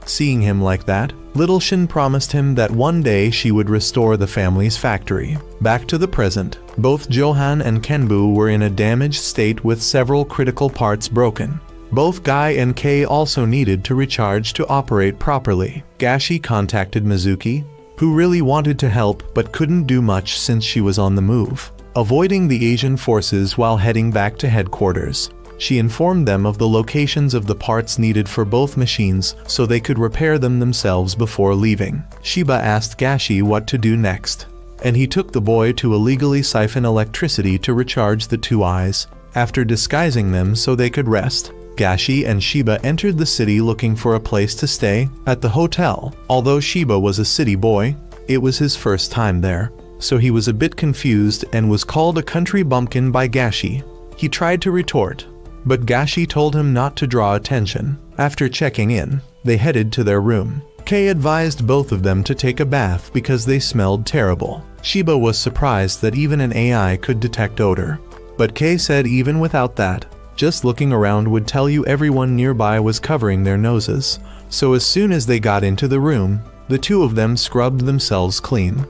Seeing him like that, Little Shin promised him that one day she would restore the family's factory. Back to the present, both Johan and Kenbu were in a damaged state with several critical parts broken. Both Guy and Kei also needed to recharge to operate properly. Gashi contacted Mizuki, who really wanted to help but couldn't do much since she was on the move. Avoiding the Asian forces while heading back to headquarters, she informed them of the locations of the parts needed for both machines so they could repair them themselves before leaving. Sheba asked Gashi what to do next, and he took the boy to illegally siphon electricity to recharge the two eyes. After disguising them so they could rest, Gashi and Sheba entered the city looking for a place to stay. At the hotel, although Sheba was a city boy, it was his first time there, so he was a bit confused and was called a country bumpkin by Gashi. He tried to retort, but Gashi told him not to draw attention. After checking in, they headed to their room. Kei advised both of them to take a bath because they smelled terrible. Sheba was surprised that even an AI could detect odor, but Kei said even without that, just looking around would tell you everyone nearby was covering their noses. So as soon as they got into the room, the two of them scrubbed themselves clean.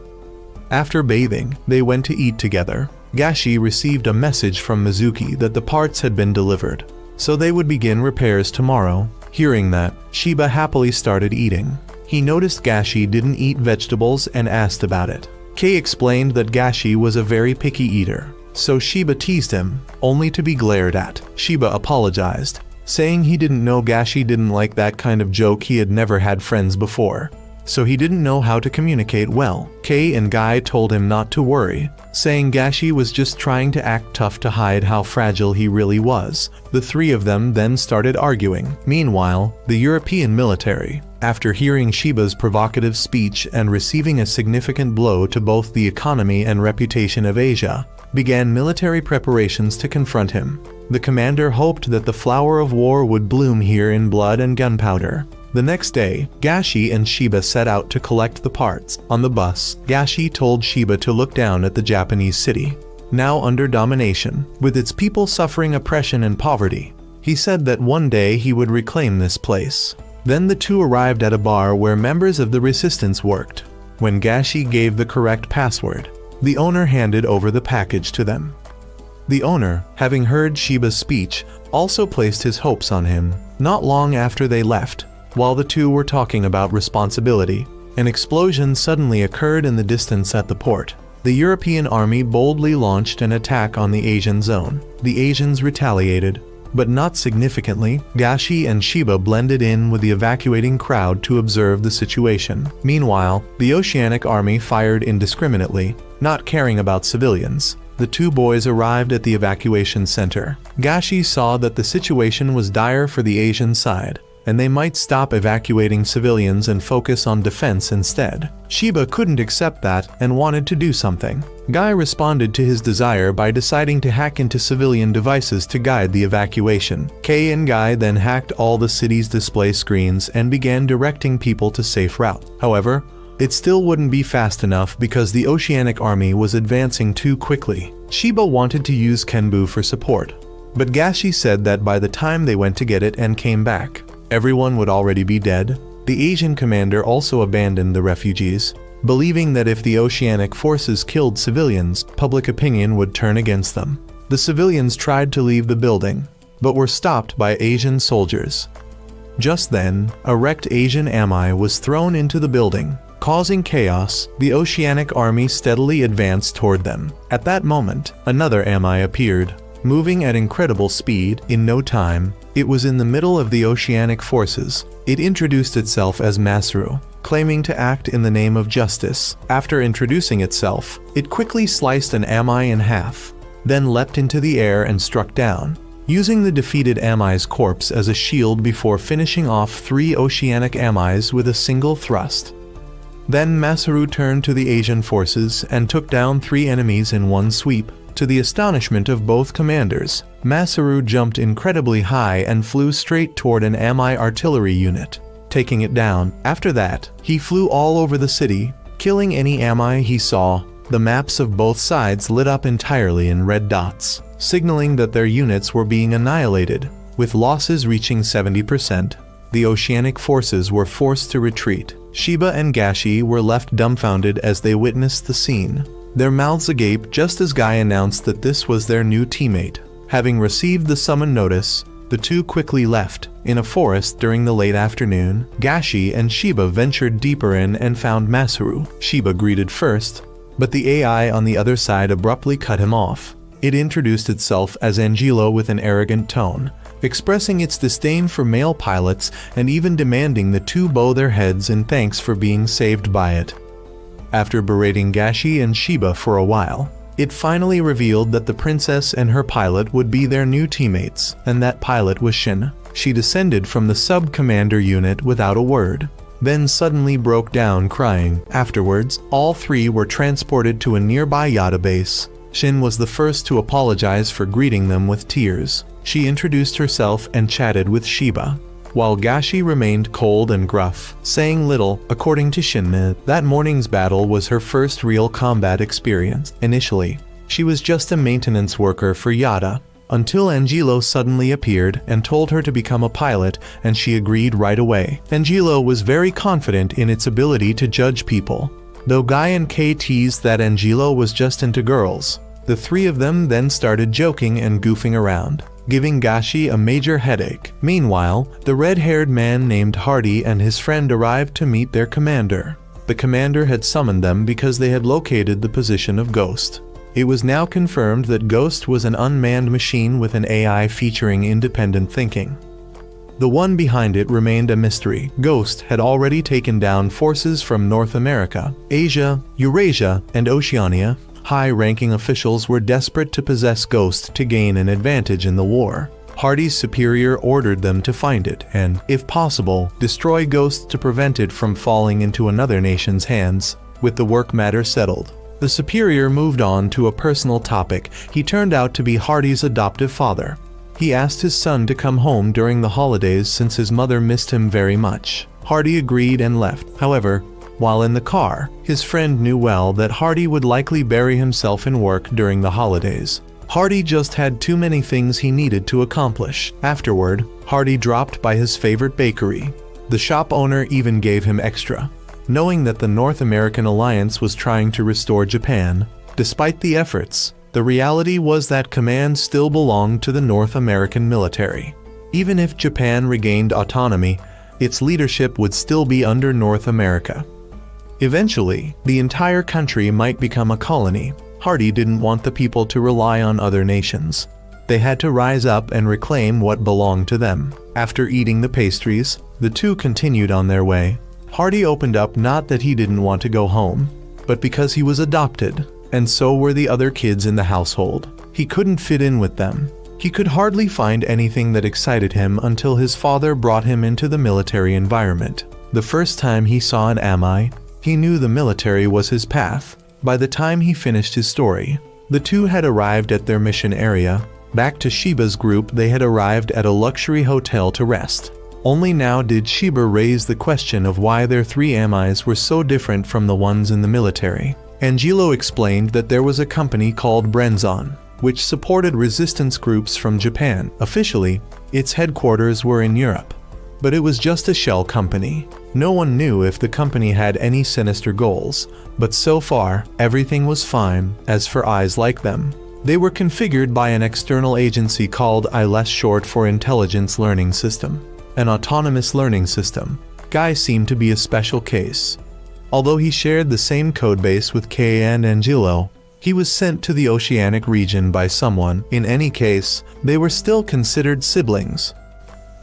After bathing, they went to eat together. Gashi received a message from Mizuki that the parts had been delivered, so they would begin repairs tomorrow. Hearing that, Sheba happily started eating. He noticed Gashi didn't eat vegetables and asked about it. Kei explained that Gashi was a very picky eater, so Sheba teased him, only to be glared at. Sheba apologized, saying he didn't know Gashi didn't like that kind of joke. He had never had friends before, so he didn't know how to communicate well. Kei and Guy told him not to worry, saying Gashi was just trying to act tough to hide how fragile he really was. The three of them then started arguing. Meanwhile, the European military, after hearing Sheba's provocative speech and receiving a significant blow to both the economy and reputation of Asia, began military preparations to confront him. The commander hoped that the flower of war would bloom here in blood and gunpowder. The next day, Gashi and Sheba set out to collect the parts. On the bus, Gashi told Sheba to look down at the Japanese city, now under domination, with its people suffering oppression and poverty. He said that one day he would reclaim this place. Then the two arrived at a bar where members of the resistance worked. When Gashi gave the correct password, the owner handed over the package to them. The owner, having heard Shiba's speech, also placed his hopes on him. Not long after they left, while the two were talking about responsibility, an explosion suddenly occurred in the distance at the port. The European army boldly launched an attack on the Asian zone. The Asians retaliated, but not significantly. Gashi and Shiba blended in with the evacuating crowd to observe the situation. Meanwhile, the Oceanic army fired indiscriminately, not caring about civilians. The two boys arrived at the evacuation center. Gashi saw that the situation was dire for the Asian side, and they might stop evacuating civilians and focus on defense instead. Shiba couldn't accept that and wanted to do something. Guy responded to his desire by deciding to hack into civilian devices to guide the evacuation. Kei and Guy then hacked all the city's display screens and began directing people to safe routes. However, it still wouldn't be fast enough because the Oceanic army was advancing too quickly. Shiba wanted to use Kenbu for support, but Gashi said that by the time they went to get it and came back, everyone would already be dead. The Asian commander also abandoned the refugees, believing that if the Oceanic forces killed civilians, public opinion would turn against them. The civilians tried to leave the building, but were stopped by Asian soldiers. Just then, a wrecked Asian ami was thrown into the building, causing chaos. The Oceanic army steadily advanced toward them. At that moment, another ami appeared, moving at incredible speed. In no time, it was in the middle of the Oceanic forces. It introduced itself as Masaru, claiming to act in the name of justice. After introducing itself, it quickly sliced an ami in half, then leapt into the air and struck down, using the defeated ami's corpse as a shield before finishing off 3 Oceanic amis with a single thrust. Then Masaru turned to the Asian forces and took down 3 enemies in one sweep. To the astonishment of both commanders, Masaru jumped incredibly high and flew straight toward an ami artillery unit, taking it down. After that, he flew all over the city, killing any ami he saw. The maps of both sides lit up entirely in red dots, signaling that their units were being annihilated. With losses reaching 70%, the Oceanic forces were forced to retreat. Shiba and Gashi were left dumbfounded as they witnessed the scene, their mouths agape just as Guy announced that this was their new teammate. Having received the summon notice, the two quickly left. In a forest during the late afternoon, Gashi and Shiba ventured deeper in and found Masaru. Shiba greeted first, but the AI on the other side abruptly cut him off. It introduced itself as Angelo with an arrogant tone, expressing its disdain for male pilots and even demanding the two bow their heads in thanks for being saved by it. After berating Gashi and Shiba for a while, it finally revealed that the princess and her pilot would be their new teammates, and that pilot was Shin. She descended from the sub-commander unit without a word, then suddenly broke down crying. Afterwards, all 3 were transported to a nearby Yada base. Shin was the first to apologize for greeting them with tears. She introduced herself and chatted with Shiba, while Gashi remained cold and gruff, saying little. According to Shinne, that morning's battle was her first real combat experience. Initially, she was just a maintenance worker for Yada, until Angelo suddenly appeared and told her to become a pilot, and she agreed right away. Angelo was very confident in its ability to judge people, though Guy and Kei teased that Angelo was just into girls. The 3 of them then started joking and goofing around, giving Gashi a major headache. Meanwhile, the red-haired man named Hardy and his friend arrived to meet their commander. The commander had summoned them because they had located the position of Ghost. It was now confirmed that Ghost was an unmanned machine with an AI featuring independent thinking. The one behind it remained a mystery. Ghost had already taken down forces from North America, Asia, Eurasia, and Oceania. High-ranking officials were desperate to possess Ghost to gain an advantage in the war. Hardy's superior ordered them to find it and, if possible, destroy Ghost to prevent it from falling into another nation's hands. With the work matter settled, the superior moved on to a personal topic. He turned out to be Hardy's adoptive father. He asked his son to come home during the holidays since his mother missed him very much. Hardy agreed and left. However, while in the car, his friend knew well that Hardy would likely bury himself in work during the holidays. Hardy just had too many things he needed to accomplish. Afterward, Hardy dropped by his favorite bakery. The shop owner even gave him extra. Knowing that the North American alliance was trying to restore Japan, despite the efforts, the reality was that command still belonged to the North American military. Even if Japan regained autonomy, its leadership would still be under North America. Eventually, the entire country might become a colony. Hardy didn't want the people to rely on other nations. They had to rise up and reclaim what belonged to them. After eating the pastries, the two continued on their way. Hardy opened up not that he didn't want to go home, but because he was adopted, and so were the other kids in the household. He couldn't fit in with them. He could hardly find anything that excited him until his father brought him into the military environment. The first time he saw an ami, he knew the military was his path. By the time he finished his story, the two had arrived at their mission area. Back to Shiba's group, they had arrived at a luxury hotel to rest. Only now did Shiba raise the question of why their three amis were so different from the ones in the military. Angelo explained that there was a company called Brenzon, which supported resistance groups from Japan. Officially, its headquarters were in Europe. But it was just a shell company. No one knew if the company had any sinister goals, but so far, everything was fine. As for eyes like them, they were configured by an external agency called ILS, short for Intelligence Learning System. An autonomous learning system. Guy seemed to be a special case. Although he shared the same codebase with Kei and Angelo, he was sent to the oceanic region by someone. In any case, they were still considered siblings.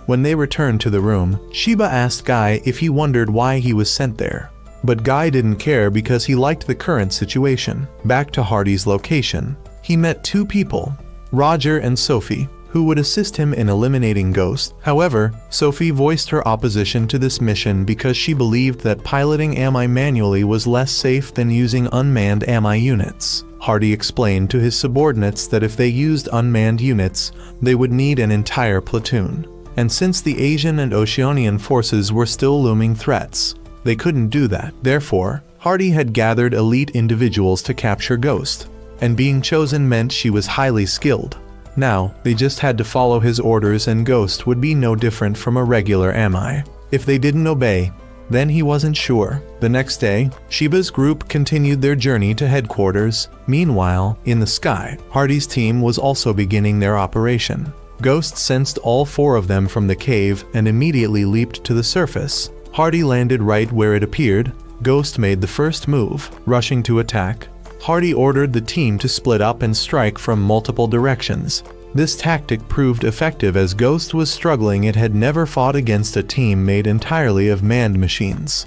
When they returned to the room, Shiba asked Guy if he wondered why he was sent there. But Guy didn't care because he liked the current situation. Back to Hardy's location, he met two people, Roger and Sophie, who would assist him in eliminating Ghost. However, Sophie voiced her opposition to this mission because she believed that piloting AMI manually was less safe than using unmanned AMI units. Hardy explained to his subordinates that if they used unmanned units, they would need an entire platoon. And since the Asian and Oceanian forces were still looming threats, they couldn't do that. Therefore, Hardy had gathered elite individuals to capture Ghost, and being chosen meant she was highly skilled. Now, they just had to follow his orders and Ghost would be no different from a regular AMI. If they didn't obey, then he wasn't sure. The next day, Shiba's group continued their journey to headquarters. Meanwhile, in the sky, Hardy's team was also beginning their operation. Ghost sensed all four of them from the cave and immediately leaped to the surface. Hardy landed right where it appeared. Ghost made the first move, rushing to attack. Hardy ordered the team to split up and strike from multiple directions. This tactic proved effective as Ghost was struggling. It had never fought against a team made entirely of manned machines.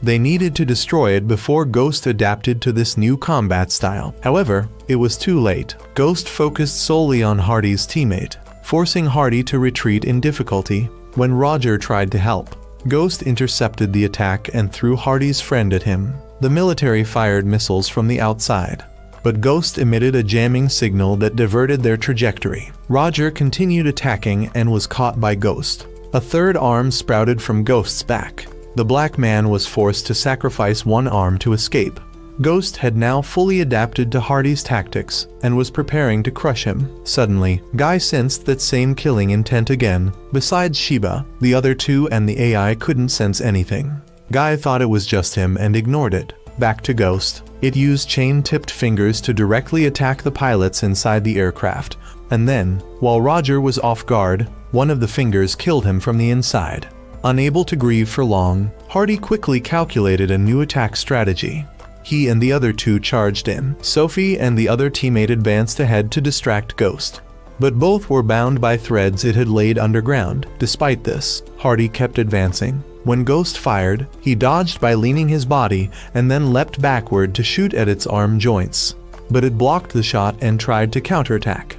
They needed to destroy it before Ghost adapted to this new combat style. However, it was too late. Ghost focused solely on Hardy's teammate, forcing Hardy to retreat in difficulty. When Roger tried to help, Ghost intercepted the attack and threw Hardy's friend at him. The military fired missiles from the outside, but Ghost emitted a jamming signal that diverted their trajectory. Roger continued attacking and was caught by Ghost. A third arm sprouted from Ghost's back. The black man was forced to sacrifice one arm to escape. Ghost had now fully adapted to Hardy's tactics and was preparing to crush him. Suddenly, Guy sensed that same killing intent again. Besides Shiba, the other two and the AI couldn't sense anything. Guy thought it was just him and ignored it. Back to Ghost. It used chain-tipped fingers to directly attack the pilots inside the aircraft. And then, while Roger was off guard, one of the fingers killed him from the inside. Unable to grieve for long, Hardy quickly calculated a new attack strategy. He and the other two charged in. Sophie and the other teammate advanced ahead to distract Ghost. But both were bound by threads it had laid underground. Despite this, Hardy kept advancing. When Ghost fired, he dodged by leaning his body and then leapt backward to shoot at its arm joints. But it blocked the shot and tried to counterattack.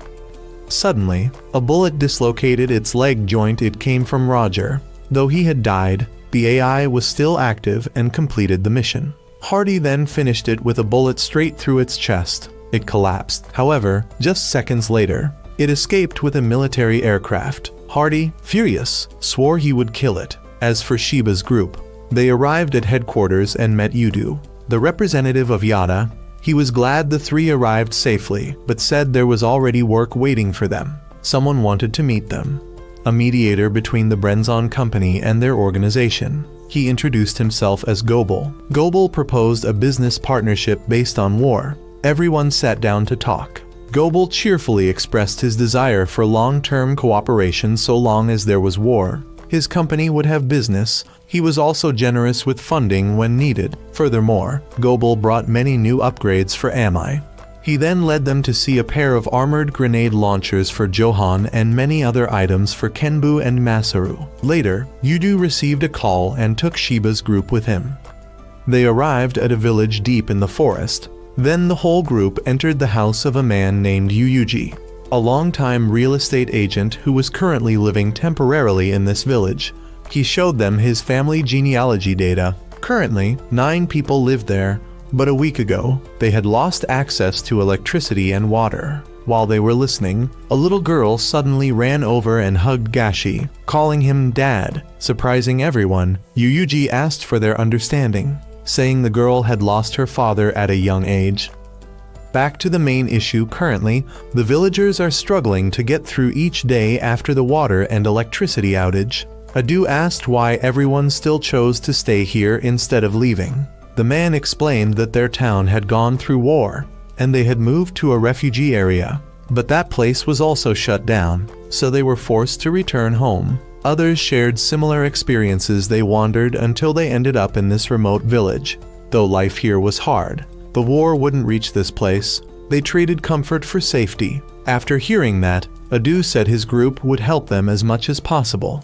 Suddenly, a bullet dislocated its leg joint. It came from Roger. Though he had died, the AI was still active and completed the mission. Hardy then finished it with a bullet straight through its chest. It collapsed. However, just seconds later, it escaped with a military aircraft. Hardy, furious, swore he would kill it. As for Shiba's group, they arrived at headquarters and met Yudu, the representative of Yada. He was glad the three arrived safely, but said there was already work waiting for them. Someone wanted to meet them. A mediator between the Brenzon company and their organization. He introduced himself as Gobel. Gobel proposed a business partnership based on war. Everyone sat down to talk. Gobel cheerfully expressed his desire for long-term cooperation so long as there was war. His company would have business. He was also generous with funding when needed. Furthermore, Gobel brought many new upgrades for Ami. He then led them to see a pair of armored grenade launchers for Johan and many other items for Kenbu and Masaru. Later, Yudu received a call and took Shiba's group with him. They arrived at a village deep in the forest. Then the whole group entered the house of a man named Yuyuji, a long-time real estate agent who was currently living temporarily in this village. He showed them his family genealogy data. Currently, 9 people lived there, but a week ago, they had lost access to electricity and water. While they were listening, a little girl suddenly ran over and hugged Gashi, calling him Dad. Surprising everyone, Yuyuji asked for their understanding, saying the girl had lost her father at a young age. Back to the main issue. Currently, the villagers are struggling to get through each day after the water and electricity outage. Adu asked why everyone still chose to stay here instead of leaving. The man explained that their town had gone through war, and they had moved to a refugee area. But that place was also shut down, so they were forced to return home. Others shared similar experiences. They wandered until they ended up in this remote village. Though life here was hard, the war wouldn't reach this place. They traded comfort for safety. After hearing that, Adu said his group would help them as much as possible.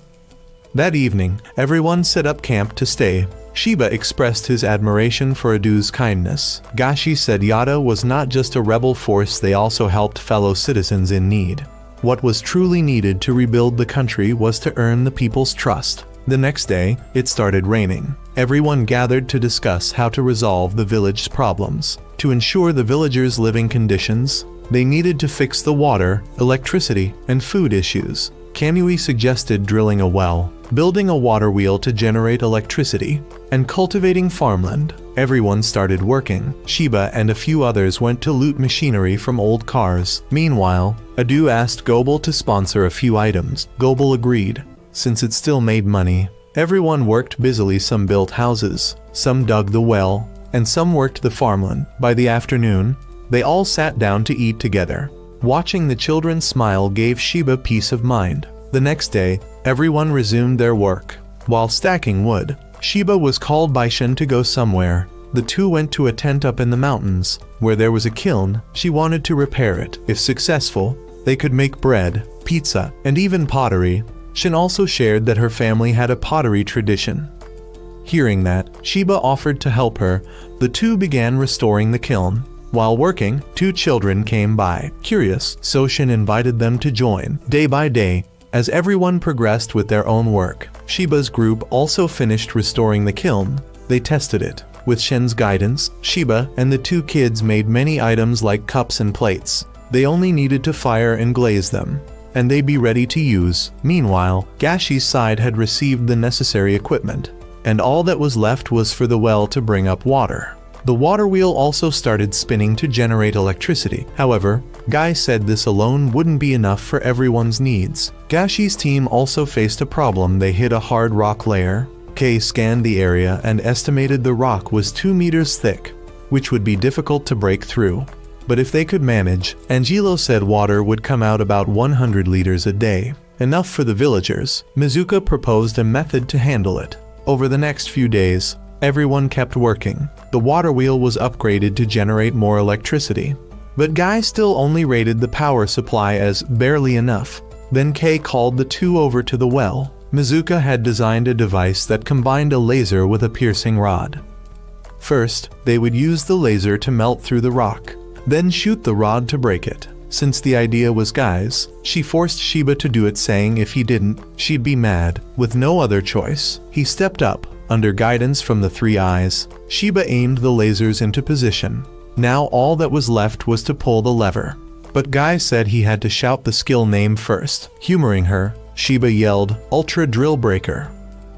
That evening, everyone set up camp to stay. Shiba expressed his admiration for Adu's kindness. Gashi said Yada was not just a rebel force, they also helped fellow citizens in need. What was truly needed to rebuild the country was to earn the people's trust. The next day, it started raining. Everyone gathered to discuss how to resolve the village's problems. To ensure the villagers' living conditions, they needed to fix the water, electricity, and food issues. Kamui suggested drilling a well, building a water wheel to generate electricity, and cultivating farmland. Everyone started working. Shiba and a few others went to loot machinery from old cars. Meanwhile, Adu asked Gobel to sponsor a few items. Gobel agreed, since it still made money. Everyone worked busily. Some built houses, some dug the well, and some worked the farmland. By the afternoon, they all sat down to eat together. Watching the children smile gave Shiba peace of mind. The next day, everyone resumed their work. While stacking wood, Shiba was called by Shin to go somewhere. The two went to a tent up in the mountains, where there was a kiln. She wanted to repair it. If successful, they could make bread, pizza, and even pottery. Shin also shared that her family had a pottery tradition. Hearing that, Shiba offered to help her. The two began restoring the kiln. While working, 2 children came by. Curious, so Shin invited them to join. Day by day, as everyone progressed with their own work, Shiba's group also finished restoring the kiln. They tested it. With Shin's guidance, Shiba and the 2 kids made many items like cups and plates. They only needed to fire and glaze them, and they'd be ready to use. Meanwhile, Gashi's side had received the necessary equipment, and all that was left was for the well to bring up water. The water wheel also started spinning to generate electricity. However, Guy said this alone wouldn't be enough for everyone's needs. Gashi's team also faced a problem. They hit a hard rock layer. Kay scanned the area and estimated the rock was 2 meters thick, which would be difficult to break through. But if they could manage, Angelo said water would come out about 100 liters a day, enough for the villagers. Mizuka proposed a method to handle it. Over the next few days, everyone kept working. The water wheel was upgraded to generate more electricity. But Guy still only rated the power supply as barely enough. Then Kay called the 2 over to the well. Mizuka had designed a device that combined a laser with a piercing rod. First, they would use the laser to melt through the rock, then shoot the rod to break it. Since the idea was Guy's, she forced Shiba to do it, saying if he didn't, she'd be mad. With no other choice, he stepped up. Under guidance from the 3 eyes, Shiba aimed the lasers into position. Now all that was left was to pull the lever. But Guy said he had to shout the skill name first. Humoring her, Shiba yelled, "Ultra Drill Breaker,"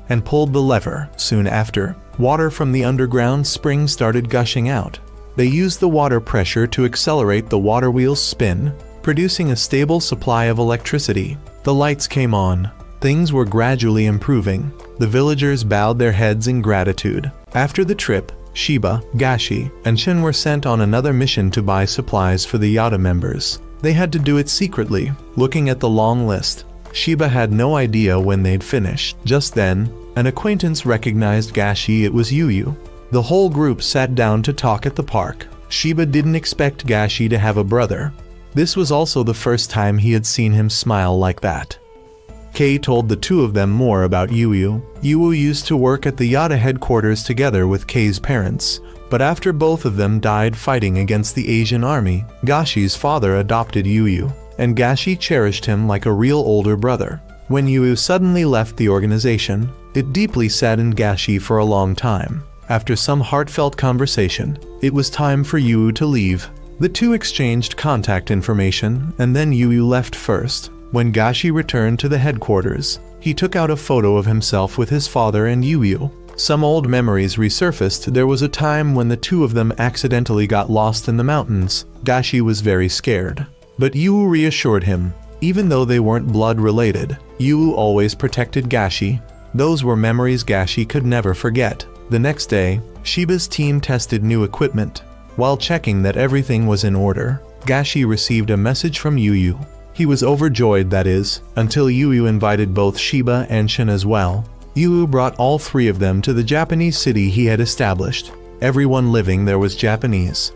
and pulled the lever. Soon after, water from the underground spring started gushing out. They used the water pressure to accelerate the water wheel's spin, producing a stable supply of electricity. The lights came on. Things were gradually improving. The villagers bowed their heads in gratitude. After the trip, Shiba, Gashi, and Shin were sent on another mission to buy supplies for the Yada members. They had to do it secretly. Looking at the long list, Shiba had no idea when they'd finished. Just then, an acquaintance recognized Gashi. It was Yuyu. The whole group sat down to talk at the park. Shiba didn't expect Gashi to have a brother. This was also the first time he had seen him smile like that. Kei told the two of them more about Yuyu. Yuyu used to work at the Yada headquarters together with Kei's parents, but after both of them died fighting against the Asian army, Gashi's father adopted Yuyu, and Gashi cherished him like a real older brother. When Yuyu suddenly left the organization, it deeply saddened Gashi for a long time. After some heartfelt conversation, it was time for Yuyu to leave. The two exchanged contact information, and then Yuyu left first. When Gashi returned to the headquarters, he took out a photo of himself with his father and Yuyu. Some old memories resurfaced. There was a time when the two of them accidentally got lost in the mountains. Gashi was very scared, but Yuyu reassured him. Even though they weren't blood-related, Yuyu always protected Gashi. Those were memories Gashi could never forget. The next day, Shiba's team tested new equipment. While checking that everything was in order, Gashi received a message from Yuyu. He was overjoyed, that is, until Yuyu invited both Shiba and Shin as well. Yuyu brought all three of them to the Japanese city he had established. Everyone living there was Japanese.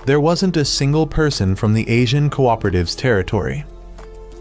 There wasn't a single person from the Asian Cooperative's territory.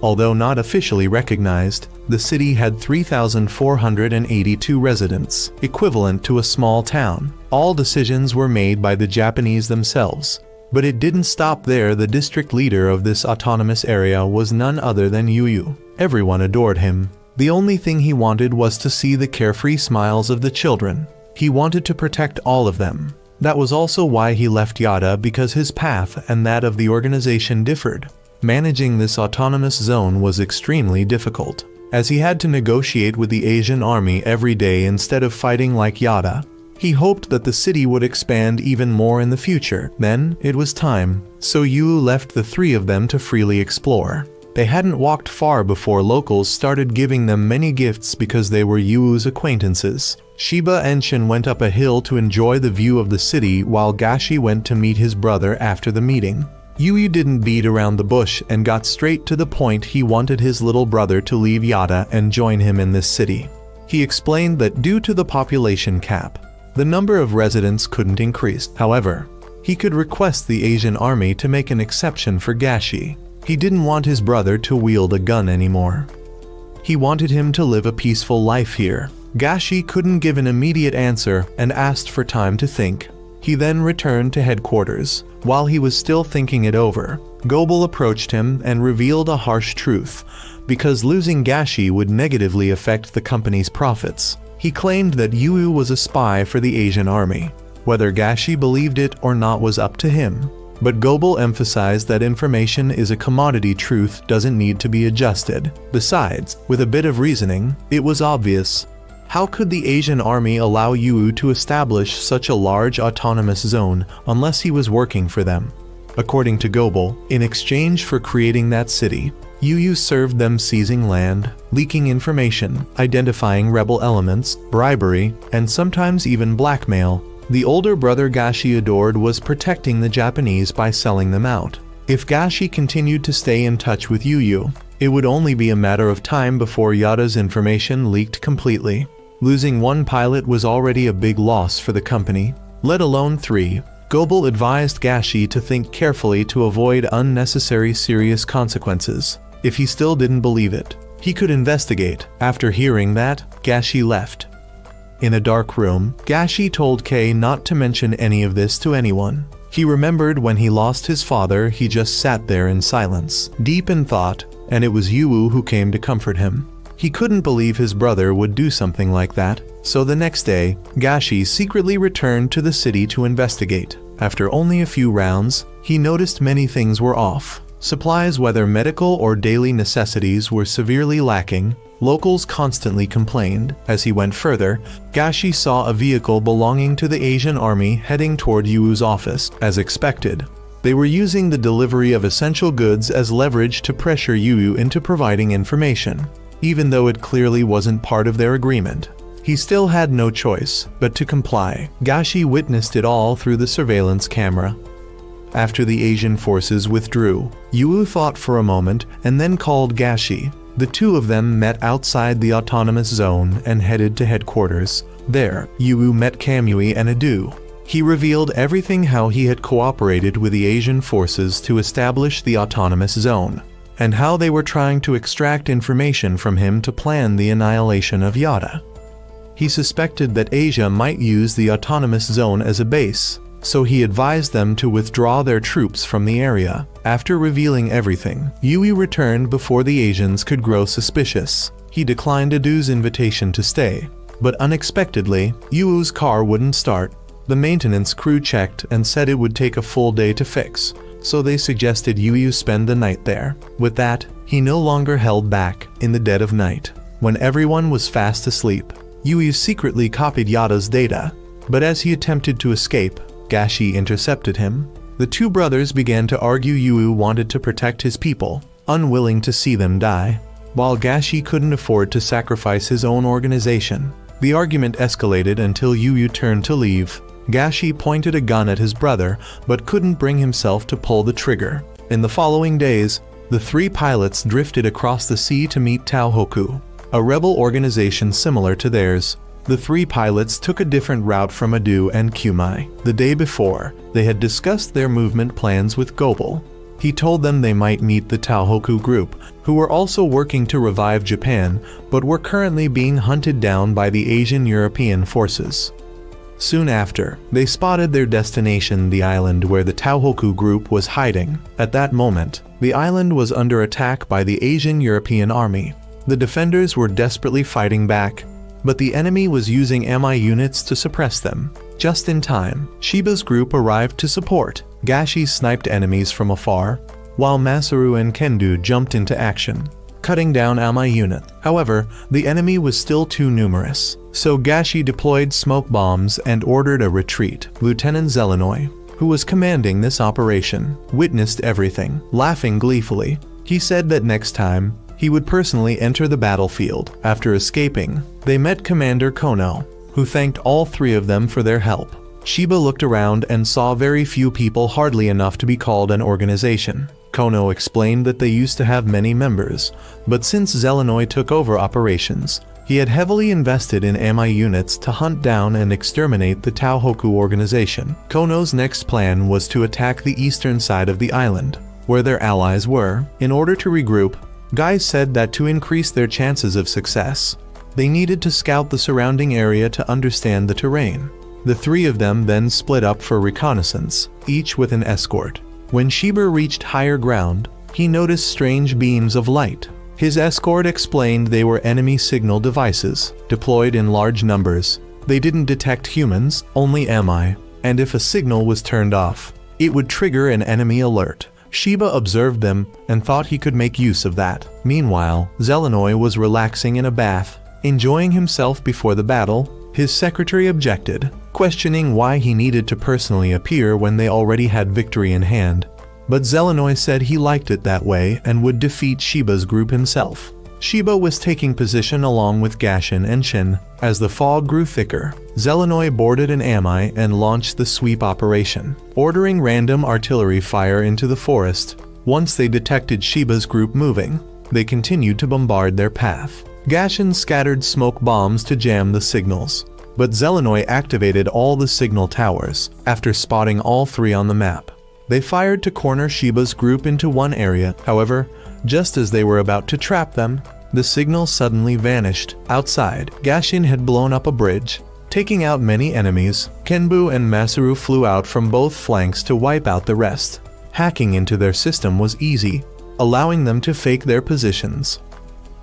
Although not officially recognized, the city had 3,482 residents, equivalent to a small town. All decisions were made by the Japanese themselves. But it didn't stop there. The district leader of this autonomous area was none other than Yuyu. Everyone adored him. The only thing he wanted was to see the carefree smiles of the children. He wanted to protect all of them. That was also why he left Yada, because his path and that of the organization differed. Managing this autonomous zone was extremely difficult, as he had to negotiate with the Asian army every day instead of fighting like Yada. He hoped that the city would expand even more in the future. Then, it was time, so Yuyu left the three of them to freely explore. They hadn't walked far before locals started giving them many gifts because they were Yuyu's acquaintances. Shiba and Shin went up a hill to enjoy the view of the city while Gashi went to meet his brother after the meeting. Yuyu didn't beat around the bush and got straight to the point. He wanted his little brother to leave Yada and join him in this city. He explained that due to the population cap, the number of residents couldn't increase. However, he could request the Asian army to make an exception for Gashi. He didn't want his brother to wield a gun anymore. He wanted him to live a peaceful life here. Gashi couldn't give an immediate answer and asked for time to think. He then returned to headquarters. While he was still thinking it over, Gobel approached him and revealed a harsh truth. Because losing Gashi would negatively affect the company's profits. He claimed that Yuyu was a spy for the Asian army. Whether Gashi believed it or not was up to him. But Gobel emphasized that information is a commodity. Truth doesn't need to be adjusted. Besides, with a bit of reasoning, it was obvious. How could the Asian army allow Yuyu to establish such a large autonomous zone unless he was working for them? According to Gobel, in exchange for creating that city, Yuyu served them seizing land, leaking information, identifying rebel elements, bribery, and sometimes even blackmail. The older brother Gashi adored was protecting the Japanese by selling them out. If Gashi continued to stay in touch with Yuyu, it would only be a matter of time before Yada's information leaked completely. Losing one pilot was already a big loss for the company, let alone three. Gobel advised Gashi to think carefully to avoid unnecessary serious consequences. If he still didn't believe it, he could investigate. After hearing that, Gashi left. In a dark room, Gashi told Kei not to mention any of this to anyone. He remembered when he lost his father. He just sat there in silence, deep in thought, and it was Yuyu who came to comfort him. He couldn't believe his brother would do something like that, so the next day, Gashi secretly returned to the city to investigate. After only a few rounds, he noticed many things were off. Supplies, whether medical or daily necessities, were severely lacking. Locals constantly complained. As he went further, Gashi saw a vehicle belonging to the Asian army heading toward Yuu's office. As expected, they were using the delivery of essential goods as leverage to pressure Yu into providing information, even though it clearly wasn't part of their agreement. He still had no choice but to comply. Gashi witnessed it all through the surveillance camera. After the Asian forces withdrew, Yu thought for a moment and then called Gashi. The two of them met outside the autonomous zone and headed to headquarters. There, Yu met Kamui and Adu. He revealed everything, how he had cooperated with the Asian forces to establish the autonomous zone, and how they were trying to extract information from him to plan the annihilation of Yada. He suspected that Asia might use the autonomous zone as a base, so he advised them to withdraw their troops from the area. After revealing everything, Yui returned before the Asians could grow suspicious. He declined Adu's invitation to stay, but unexpectedly, Yuu's car wouldn't start. The maintenance crew checked and said it would take a full day to fix, so they suggested Yu spend the night there. With that, he no longer held back. In the dead of night, when everyone was fast asleep, Yu secretly copied Yada's data, but as he attempted to escape, Gashi intercepted him. The two brothers began to argue. Yu wanted to protect his people, unwilling to see them die, while Gashi couldn't afford to sacrifice his own organization. The argument escalated until Yu turned to leave. Gashi pointed a gun at his brother, but couldn't bring himself to pull the trigger. In the following days, the three pilots drifted across the sea to meet Taohoku, a rebel organization similar to theirs. The three pilots took a different route from Adu and Kumai. The day before, they had discussed their movement plans with Gobel. He told them they might meet the Taohoku group, who were also working to revive Japan, but were currently being hunted down by the Asian European forces. Soon after, they spotted their destination, the island where the Taohoku group was hiding. At that moment, the island was under attack by the Asian European army. The defenders were desperately fighting back, but the enemy was using MI units to suppress them. Just in time, Shiba's group arrived to support. Gashi sniped enemies from afar, while Masaru and Kendo jumped into action, cutting down MI unit. However, the enemy was still too numerous, so Gashi deployed smoke bombs and ordered a retreat. Lieutenant Zelenoy, who was commanding this operation, witnessed everything. Laughing gleefully, he said that next time, he would personally enter the battlefield. After escaping, they met Commander Kono, who thanked all three of them for their help. Shiba looked around and saw very few people, hardly enough to be called an organization. Kono explained that they used to have many members, but since Zelenoy took over operations, he had heavily invested in MI units to hunt down and exterminate the Taohoku organization. Kono's next plan was to attack the eastern side of the island, where their allies were. In order to regroup, Guy said that to increase their chances of success, they needed to scout the surrounding area to understand the terrain. The three of them then split up for reconnaissance, each with an escort. When Shiba reached higher ground, he noticed strange beams of light. His escort explained they were enemy signal devices, deployed in large numbers. They didn't detect humans, only MI, and if a signal was turned off, it would trigger an enemy alert. Shiba observed them and thought he could make use of that. Meanwhile, Zelenoy was relaxing in a bath, enjoying himself before the battle. His secretary objected, questioning why he needed to personally appear when they already had victory in hand. But Zelenoy said he liked it that way and would defeat Shiba's group himself. Shiba was taking position along with Gashin and Shin. As the fog grew thicker, Zelenoy boarded an AMI and launched the sweep operation, ordering random artillery fire into the forest. Once they detected Shiba's group moving, they continued to bombard their path. Gashin scattered smoke bombs to jam the signals, but Zelenoy activated all the signal towers. After spotting all three on the map, they fired to corner Shiba's group into one area. However, just as they were about to trap them, the signal suddenly vanished. Outside, Gashin had blown up a bridge, taking out many enemies. Kenbu and Masaru flew out from both flanks to wipe out the rest. Hacking into their system was easy, allowing them to fake their positions.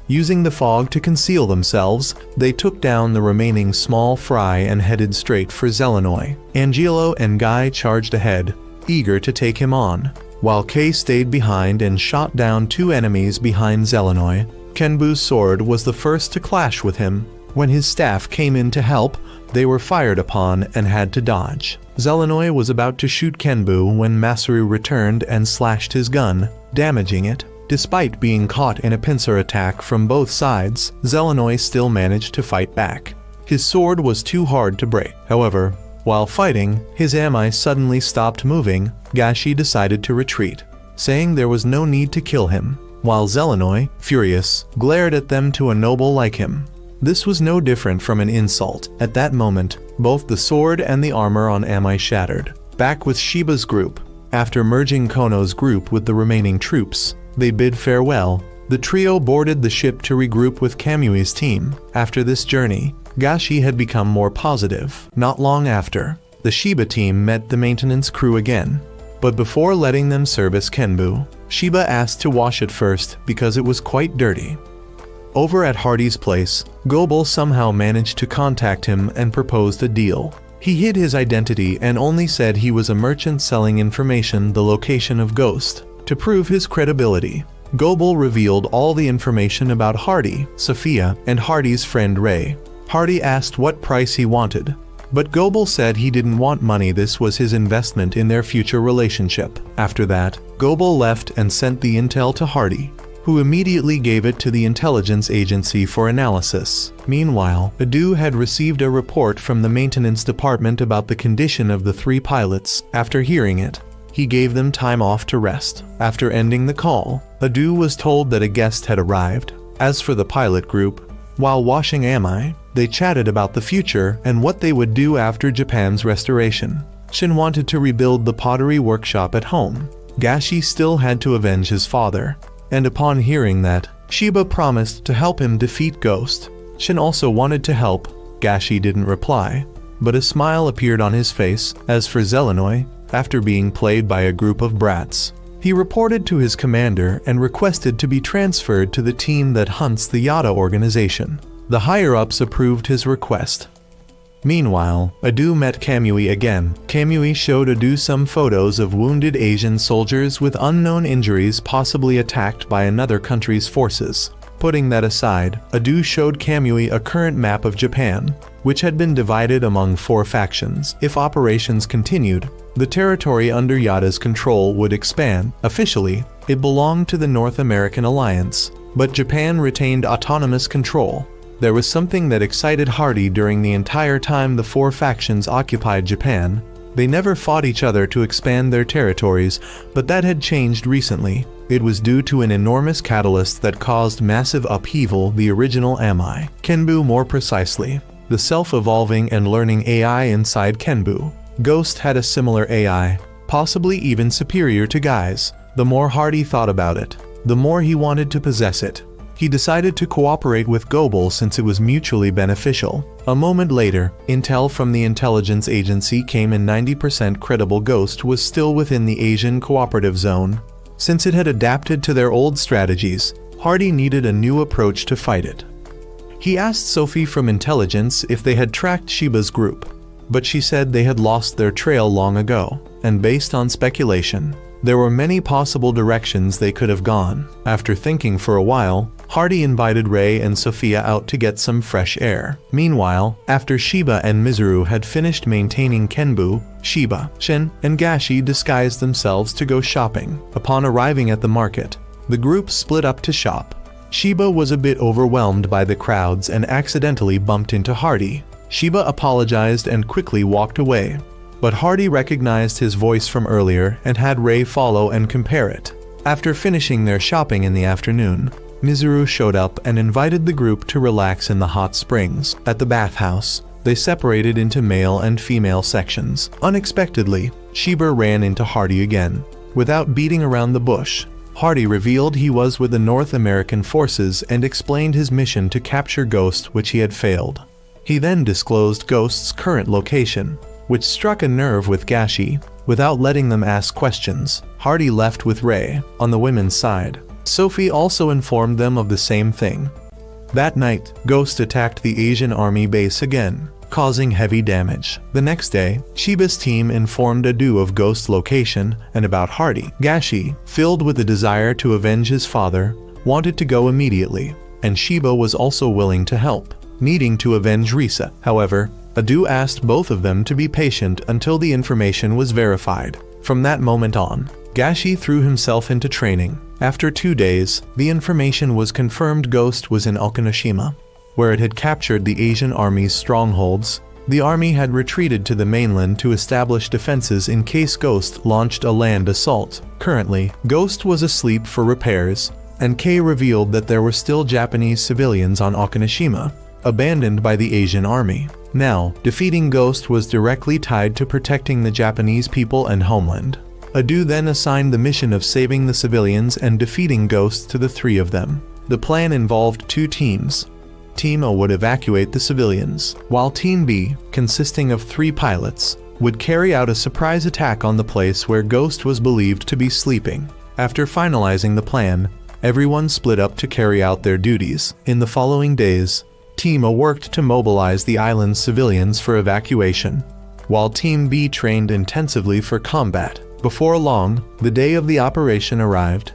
Using the fog to conceal themselves, they took down the remaining small fry and headed straight for Zelenoy. Angelo and Guy charged ahead, eager to take him on. While Kei stayed behind and shot down 2 enemies behind Zelenoy, Kenbu's sword was the first to clash with him. When his staff came in to help, they were fired upon and had to dodge. Zelenoy was about to shoot Kenbu when Masaru returned and slashed his gun, damaging it. Despite being caught in a pincer attack from both sides, Zelenoy still managed to fight back. His sword was too hard to break. However, while fighting, his ami suddenly stopped moving. Gashi decided to retreat, saying there was no need to kill him, while Zelenoy, furious, glared at them to a noble like him. This was no different from an insult. At that moment, both the sword and the armor on Ami shattered. Back with Shiba's group, after merging Kono's group with the remaining troops, they bid farewell. The trio boarded the ship to regroup with Kamui's team. After this journey, Gashi had become more positive. Not long after, the Shiba team met the maintenance crew again. But before letting them service Kenbu, Shiba asked to wash it first because it was quite dirty. Over at Hardy's place, Gobel somehow managed to contact him and proposed a deal. He hid his identity and only said he was a merchant selling information the location of Ghost. To prove his credibility, Gobel revealed all the information about Hardy, Sophia, and Hardy's friend Ray. Hardy asked what price he wanted, but Gobel said he didn't want money. This was his investment in their future relationship. After that, Gobel left and sent the intel to Hardy, who immediately gave it to the intelligence agency for analysis. Meanwhile, Adu had received a report from the maintenance department about the condition of the 3 pilots. After hearing it, he gave them time off to rest. After ending the call, Adu was told that a guest had arrived. As for the pilot group, while washing Ami, they chatted about the future and what they would do after Japan's restoration. Shin wanted to rebuild the pottery workshop at home. Gashi still had to avenge his father, and upon hearing that, Shiba promised to help him defeat Ghost. Shin also wanted to help. Gashi didn't reply, but a smile appeared on his face. As for Zelenoy, after being played by a group of brats, he reported to his commander and requested to be transferred to the team that hunts the Yada organization. The higher-ups approved his request. Meanwhile, Adu met Kamui again. Kamui showed Adu some photos of wounded Asian soldiers with unknown injuries, possibly attacked by another country's forces. Putting that aside, Adu showed Kamui a current map of Japan, which had been divided among 4 factions. If operations continued, the territory under Yada's control would expand. Officially, it belonged to the North American Alliance, but Japan retained autonomous control. There was something that excited Hardy during the entire time the 4 factions occupied Japan. They never fought each other to expand their territories, but that had changed recently. It was due to an enormous catalyst that caused massive upheaval, the original Ami. Kenbu more precisely, the self-evolving and learning AI inside Kenbu. Ghost had a similar AI, possibly even superior to Guy's. The more Hardy thought about it, the more he wanted to possess it. He decided to cooperate with Gobel since it was mutually beneficial. A moment later, intel from the intelligence agency came in. 90% credible. Ghost was still within the Asian cooperative zone. Since it had adapted to their old strategies, Hardy needed a new approach to fight it. He asked Sophie from intelligence if they had tracked Shiba's group, but she said they had lost their trail long ago, and based on speculation, there were many possible directions they could have gone. After thinking for a while, Hardy invited Ray and Sophia out to get some fresh air. Meanwhile, after Shiba and Mizuru had finished maintaining Kenbu, Shiba, Shin, and Gashi disguised themselves to go shopping. Upon arriving at the market, the group split up to shop. Shiba was a bit overwhelmed by the crowds and accidentally bumped into Hardy. Shiba apologized and quickly walked away, but Hardy recognized his voice from earlier and had Ray follow and compare it. After finishing their shopping in the afternoon, Mizuru showed up and invited the group to relax in the hot springs. At the bathhouse, they separated into male and female sections. Unexpectedly, Shiba ran into Hardy again. Without beating around the bush, Hardy revealed he was with the North American forces and explained his mission to capture Ghost, which he had failed. He then disclosed Ghost's current location, which struck a nerve with Gashi. Without letting them ask questions, Hardy left with Ray. On the women's side, Sophie also informed them of the same thing. That night, Ghost attacked the Asian army base again. causing heavy damage. The next day, Shiba's team informed Adu of Ghost's location and about Hardy. Gashi, filled with the desire to avenge his father, wanted to go immediately, and Shiba was also willing to help, needing to avenge Risa. However, Adu asked both of them to be patient until the information was verified. From that moment on, Gashi threw himself into training. After 2 days, the information was confirmed Ghost was in Okinoshima, where it had captured the Asian army's strongholds. The army had retreated to the mainland to establish defenses in case Ghost launched a land assault. Currently, Ghost was asleep for repairs, and Kei revealed that there were still Japanese civilians on Okinoshima, abandoned by the Asian army. Now, defeating Ghost was directly tied to protecting the Japanese people and homeland. Adu then assigned the mission of saving the civilians and defeating Ghost to the 3 of them. The plan involved 2 teams. Team A would evacuate the civilians, while Team B, consisting of 3 pilots, would carry out a surprise attack on the place where Ghost was believed to be sleeping. After finalizing the plan, everyone split up to carry out their duties. In the following days, Team A worked to mobilize the island's civilians for evacuation, while Team B trained intensively for combat. Before long, the day of the operation arrived.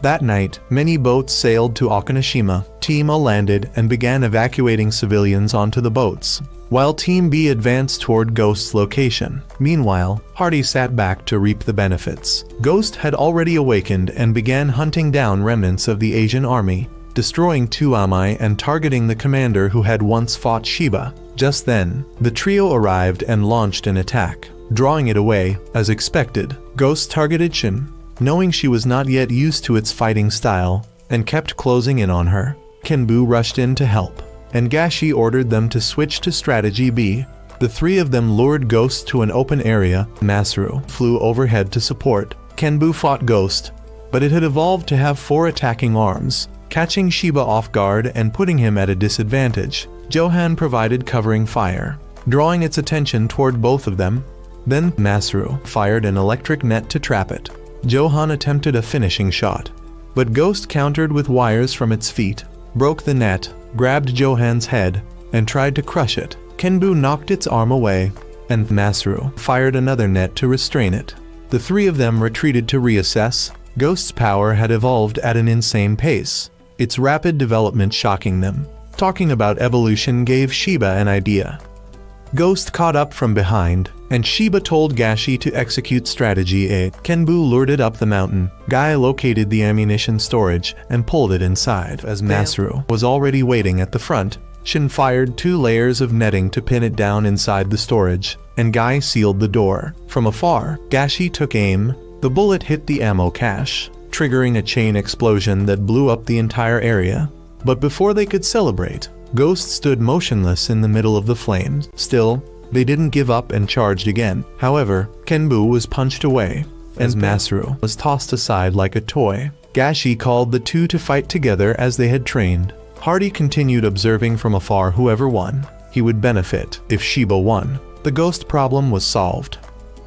That night, many boats sailed to Okinoshima. Team A landed and began evacuating civilians onto the boats, while Team B advanced toward Ghost's location. Meanwhile, Hardy sat back to reap the benefits. Ghost had already awakened and began hunting down remnants of the Asian army, destroying 2 Amai and targeting the commander who had once fought Shiba. Just then, the trio arrived and launched an attack. Drawing it away, as expected, Ghost targeted Shin, knowing she was not yet used to its fighting style, and kept closing in on her. Kenbu rushed in to help, and Gashi ordered them to switch to strategy B. The 3 of them lured Ghost to an open area. Masaru flew overhead to support. Kenbu fought Ghost, but it had evolved to have 4 attacking arms, catching Shiba off guard and putting him at a disadvantage. Johan provided covering fire, drawing its attention toward both of them. Then, Masaru fired an electric net to trap it. Johan attempted a finishing shot, but Ghost countered with wires from its feet, broke the net, grabbed Johan's head, and tried to crush it. Kenbu knocked its arm away, and Masaru fired another net to restrain it. The 3 of them retreated to reassess. Ghost's power had evolved at an insane pace, its rapid development shocking them. Talking about evolution gave Shiba an idea. Ghost caught up from behind, and Shiba told Gashi to execute strategy A. Kenbu lured it up the mountain. Guy located the ammunition storage and pulled it inside. As Masaru was already waiting at the front, Shin fired 2 layers of netting to pin it down inside the storage, and Guy sealed the door. From afar, Gashi took aim. The bullet hit the ammo cache, triggering a chain explosion that blew up the entire area. But before they could celebrate, Ghost stood motionless in the middle of the flames. Still, they didn't give up and charged again. However, Kenbu was punched away, as Masaru was tossed aside like a toy. Gashi called the 2 to fight together as they had trained. Hardy continued observing from afar. Whoever won, he would benefit. If Shiba won, the Ghost problem was solved.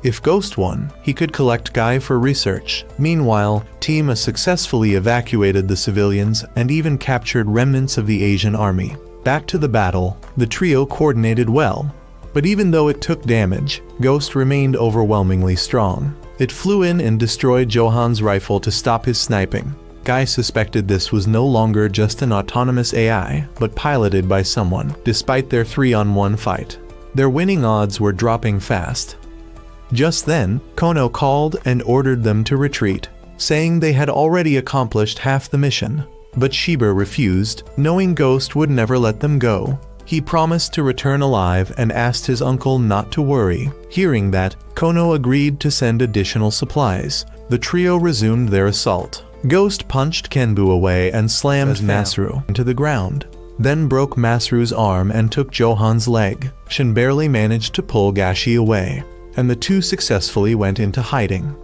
If Ghost won, he could collect Guy for research. Meanwhile, Team A successfully evacuated the civilians and even captured remnants of the Asian army. Back to the battle, the trio coordinated well, but even though it took damage, Ghost remained overwhelmingly strong. It flew in and destroyed Johan's rifle to stop his sniping. Guy suspected this was no longer just an autonomous AI, but piloted by someone. Despite their 3-on-1 fight, their winning odds were dropping fast. Just then, Kono called and ordered them to retreat, saying they had already accomplished half the mission. But Shiba refused, knowing Ghost would never let them go. He promised to return alive and asked his uncle not to worry. Hearing that, Kono agreed to send additional supplies. The trio resumed their assault. Ghost punched Kenbu away and slammed Masaru into the ground, then broke Masaru's arm and took Johan's leg. Shin barely managed to pull Gashi away, and the 2 successfully went into hiding.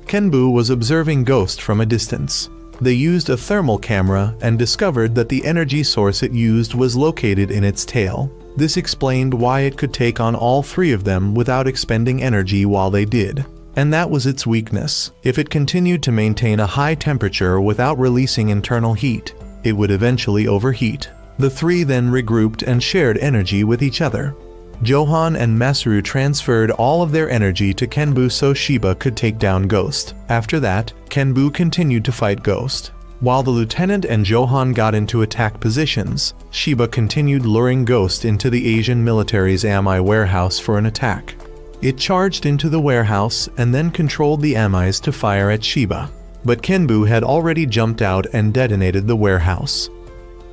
Kenbu was observing Ghost from a distance. They used a thermal camera and discovered that the energy source it used was located in its tail. This explained why it could take on all 3 of them without expending energy while they did. And that was its weakness. If it continued to maintain a high temperature without releasing internal heat, it would eventually overheat. The three then regrouped and shared energy with each other. Johan and Masaru transferred all of their energy to Kenbu so Shiba could take down Ghost. After that, Kenbu continued to fight Ghost. While the lieutenant and Johan got into attack positions, Shiba continued luring Ghost into the Asian military's Ami warehouse for an attack. It charged into the warehouse and then controlled the Amis to fire at Shiba. But Kenbu had already jumped out and detonated the warehouse.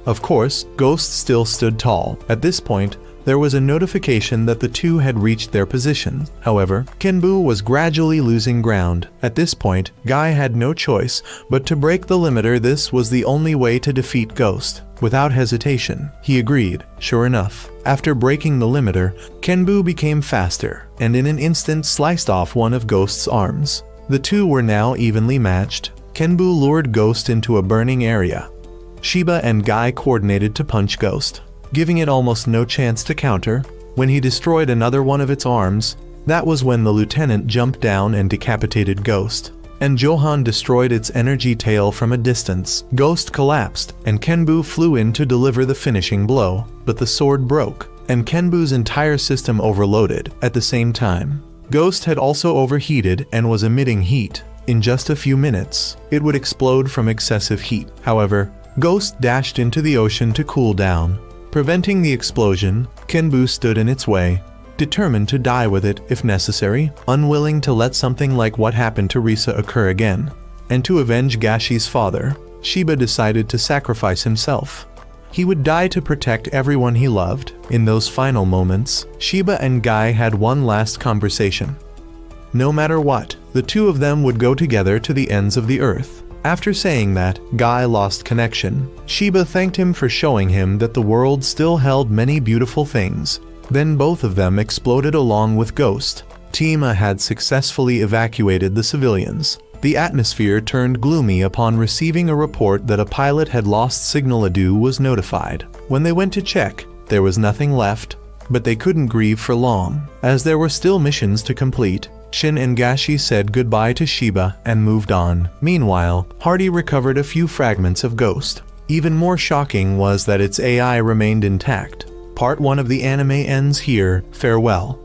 Of course, Ghost still stood tall. At this point, there was a notification that the two had reached their position. However, Kenbu was gradually losing ground. At this point, Guy had no choice but to break the limiter. This was the only way to defeat Ghost. Without hesitation, he agreed. Sure enough, after breaking the limiter, Kenbu became faster, and in an instant sliced off one of Ghost's arms. The two were now evenly matched. Kenbu lured Ghost into a burning area. Shiba and Guy coordinated to punch Ghost, giving it almost no chance to counter. When he destroyed another one of its arms, that was when the lieutenant jumped down and decapitated Ghost. And Johan destroyed its energy tail from a distance. Ghost collapsed, and Kenbu flew in to deliver the finishing blow, but the sword broke, and Kenbu's entire system overloaded. At the same time, Ghost had also overheated and was emitting heat. In just a few minutes, it would explode from excessive heat. However, Ghost dashed into the ocean to cool down. Preventing the explosion, Kenbu stood in its way, determined to die with it if necessary, unwilling to let something like what happened to Risa occur again. And to avenge Gashi's father, Shiba decided to sacrifice himself. He would die to protect everyone he loved. In those final moments, Shiba and Guy had one last conversation. No matter what, the two of them would go together to the ends of the earth. After saying that, Guy lost connection. Shiba thanked him for showing him that the world still held many beautiful things. Then both of them exploded along with Ghost. Tima had successfully evacuated the civilians. The atmosphere turned gloomy upon receiving a report that a pilot had lost signal. Adu was notified. When they went to check, there was nothing left, but they couldn't grieve for long, as there were still missions to complete. Shin and Gashi said goodbye to Shiba and moved on. Meanwhile, Hardy recovered a few fragments of Ghost. Even more shocking was that its AI remained intact. Part 1 of the anime ends here. Farewell.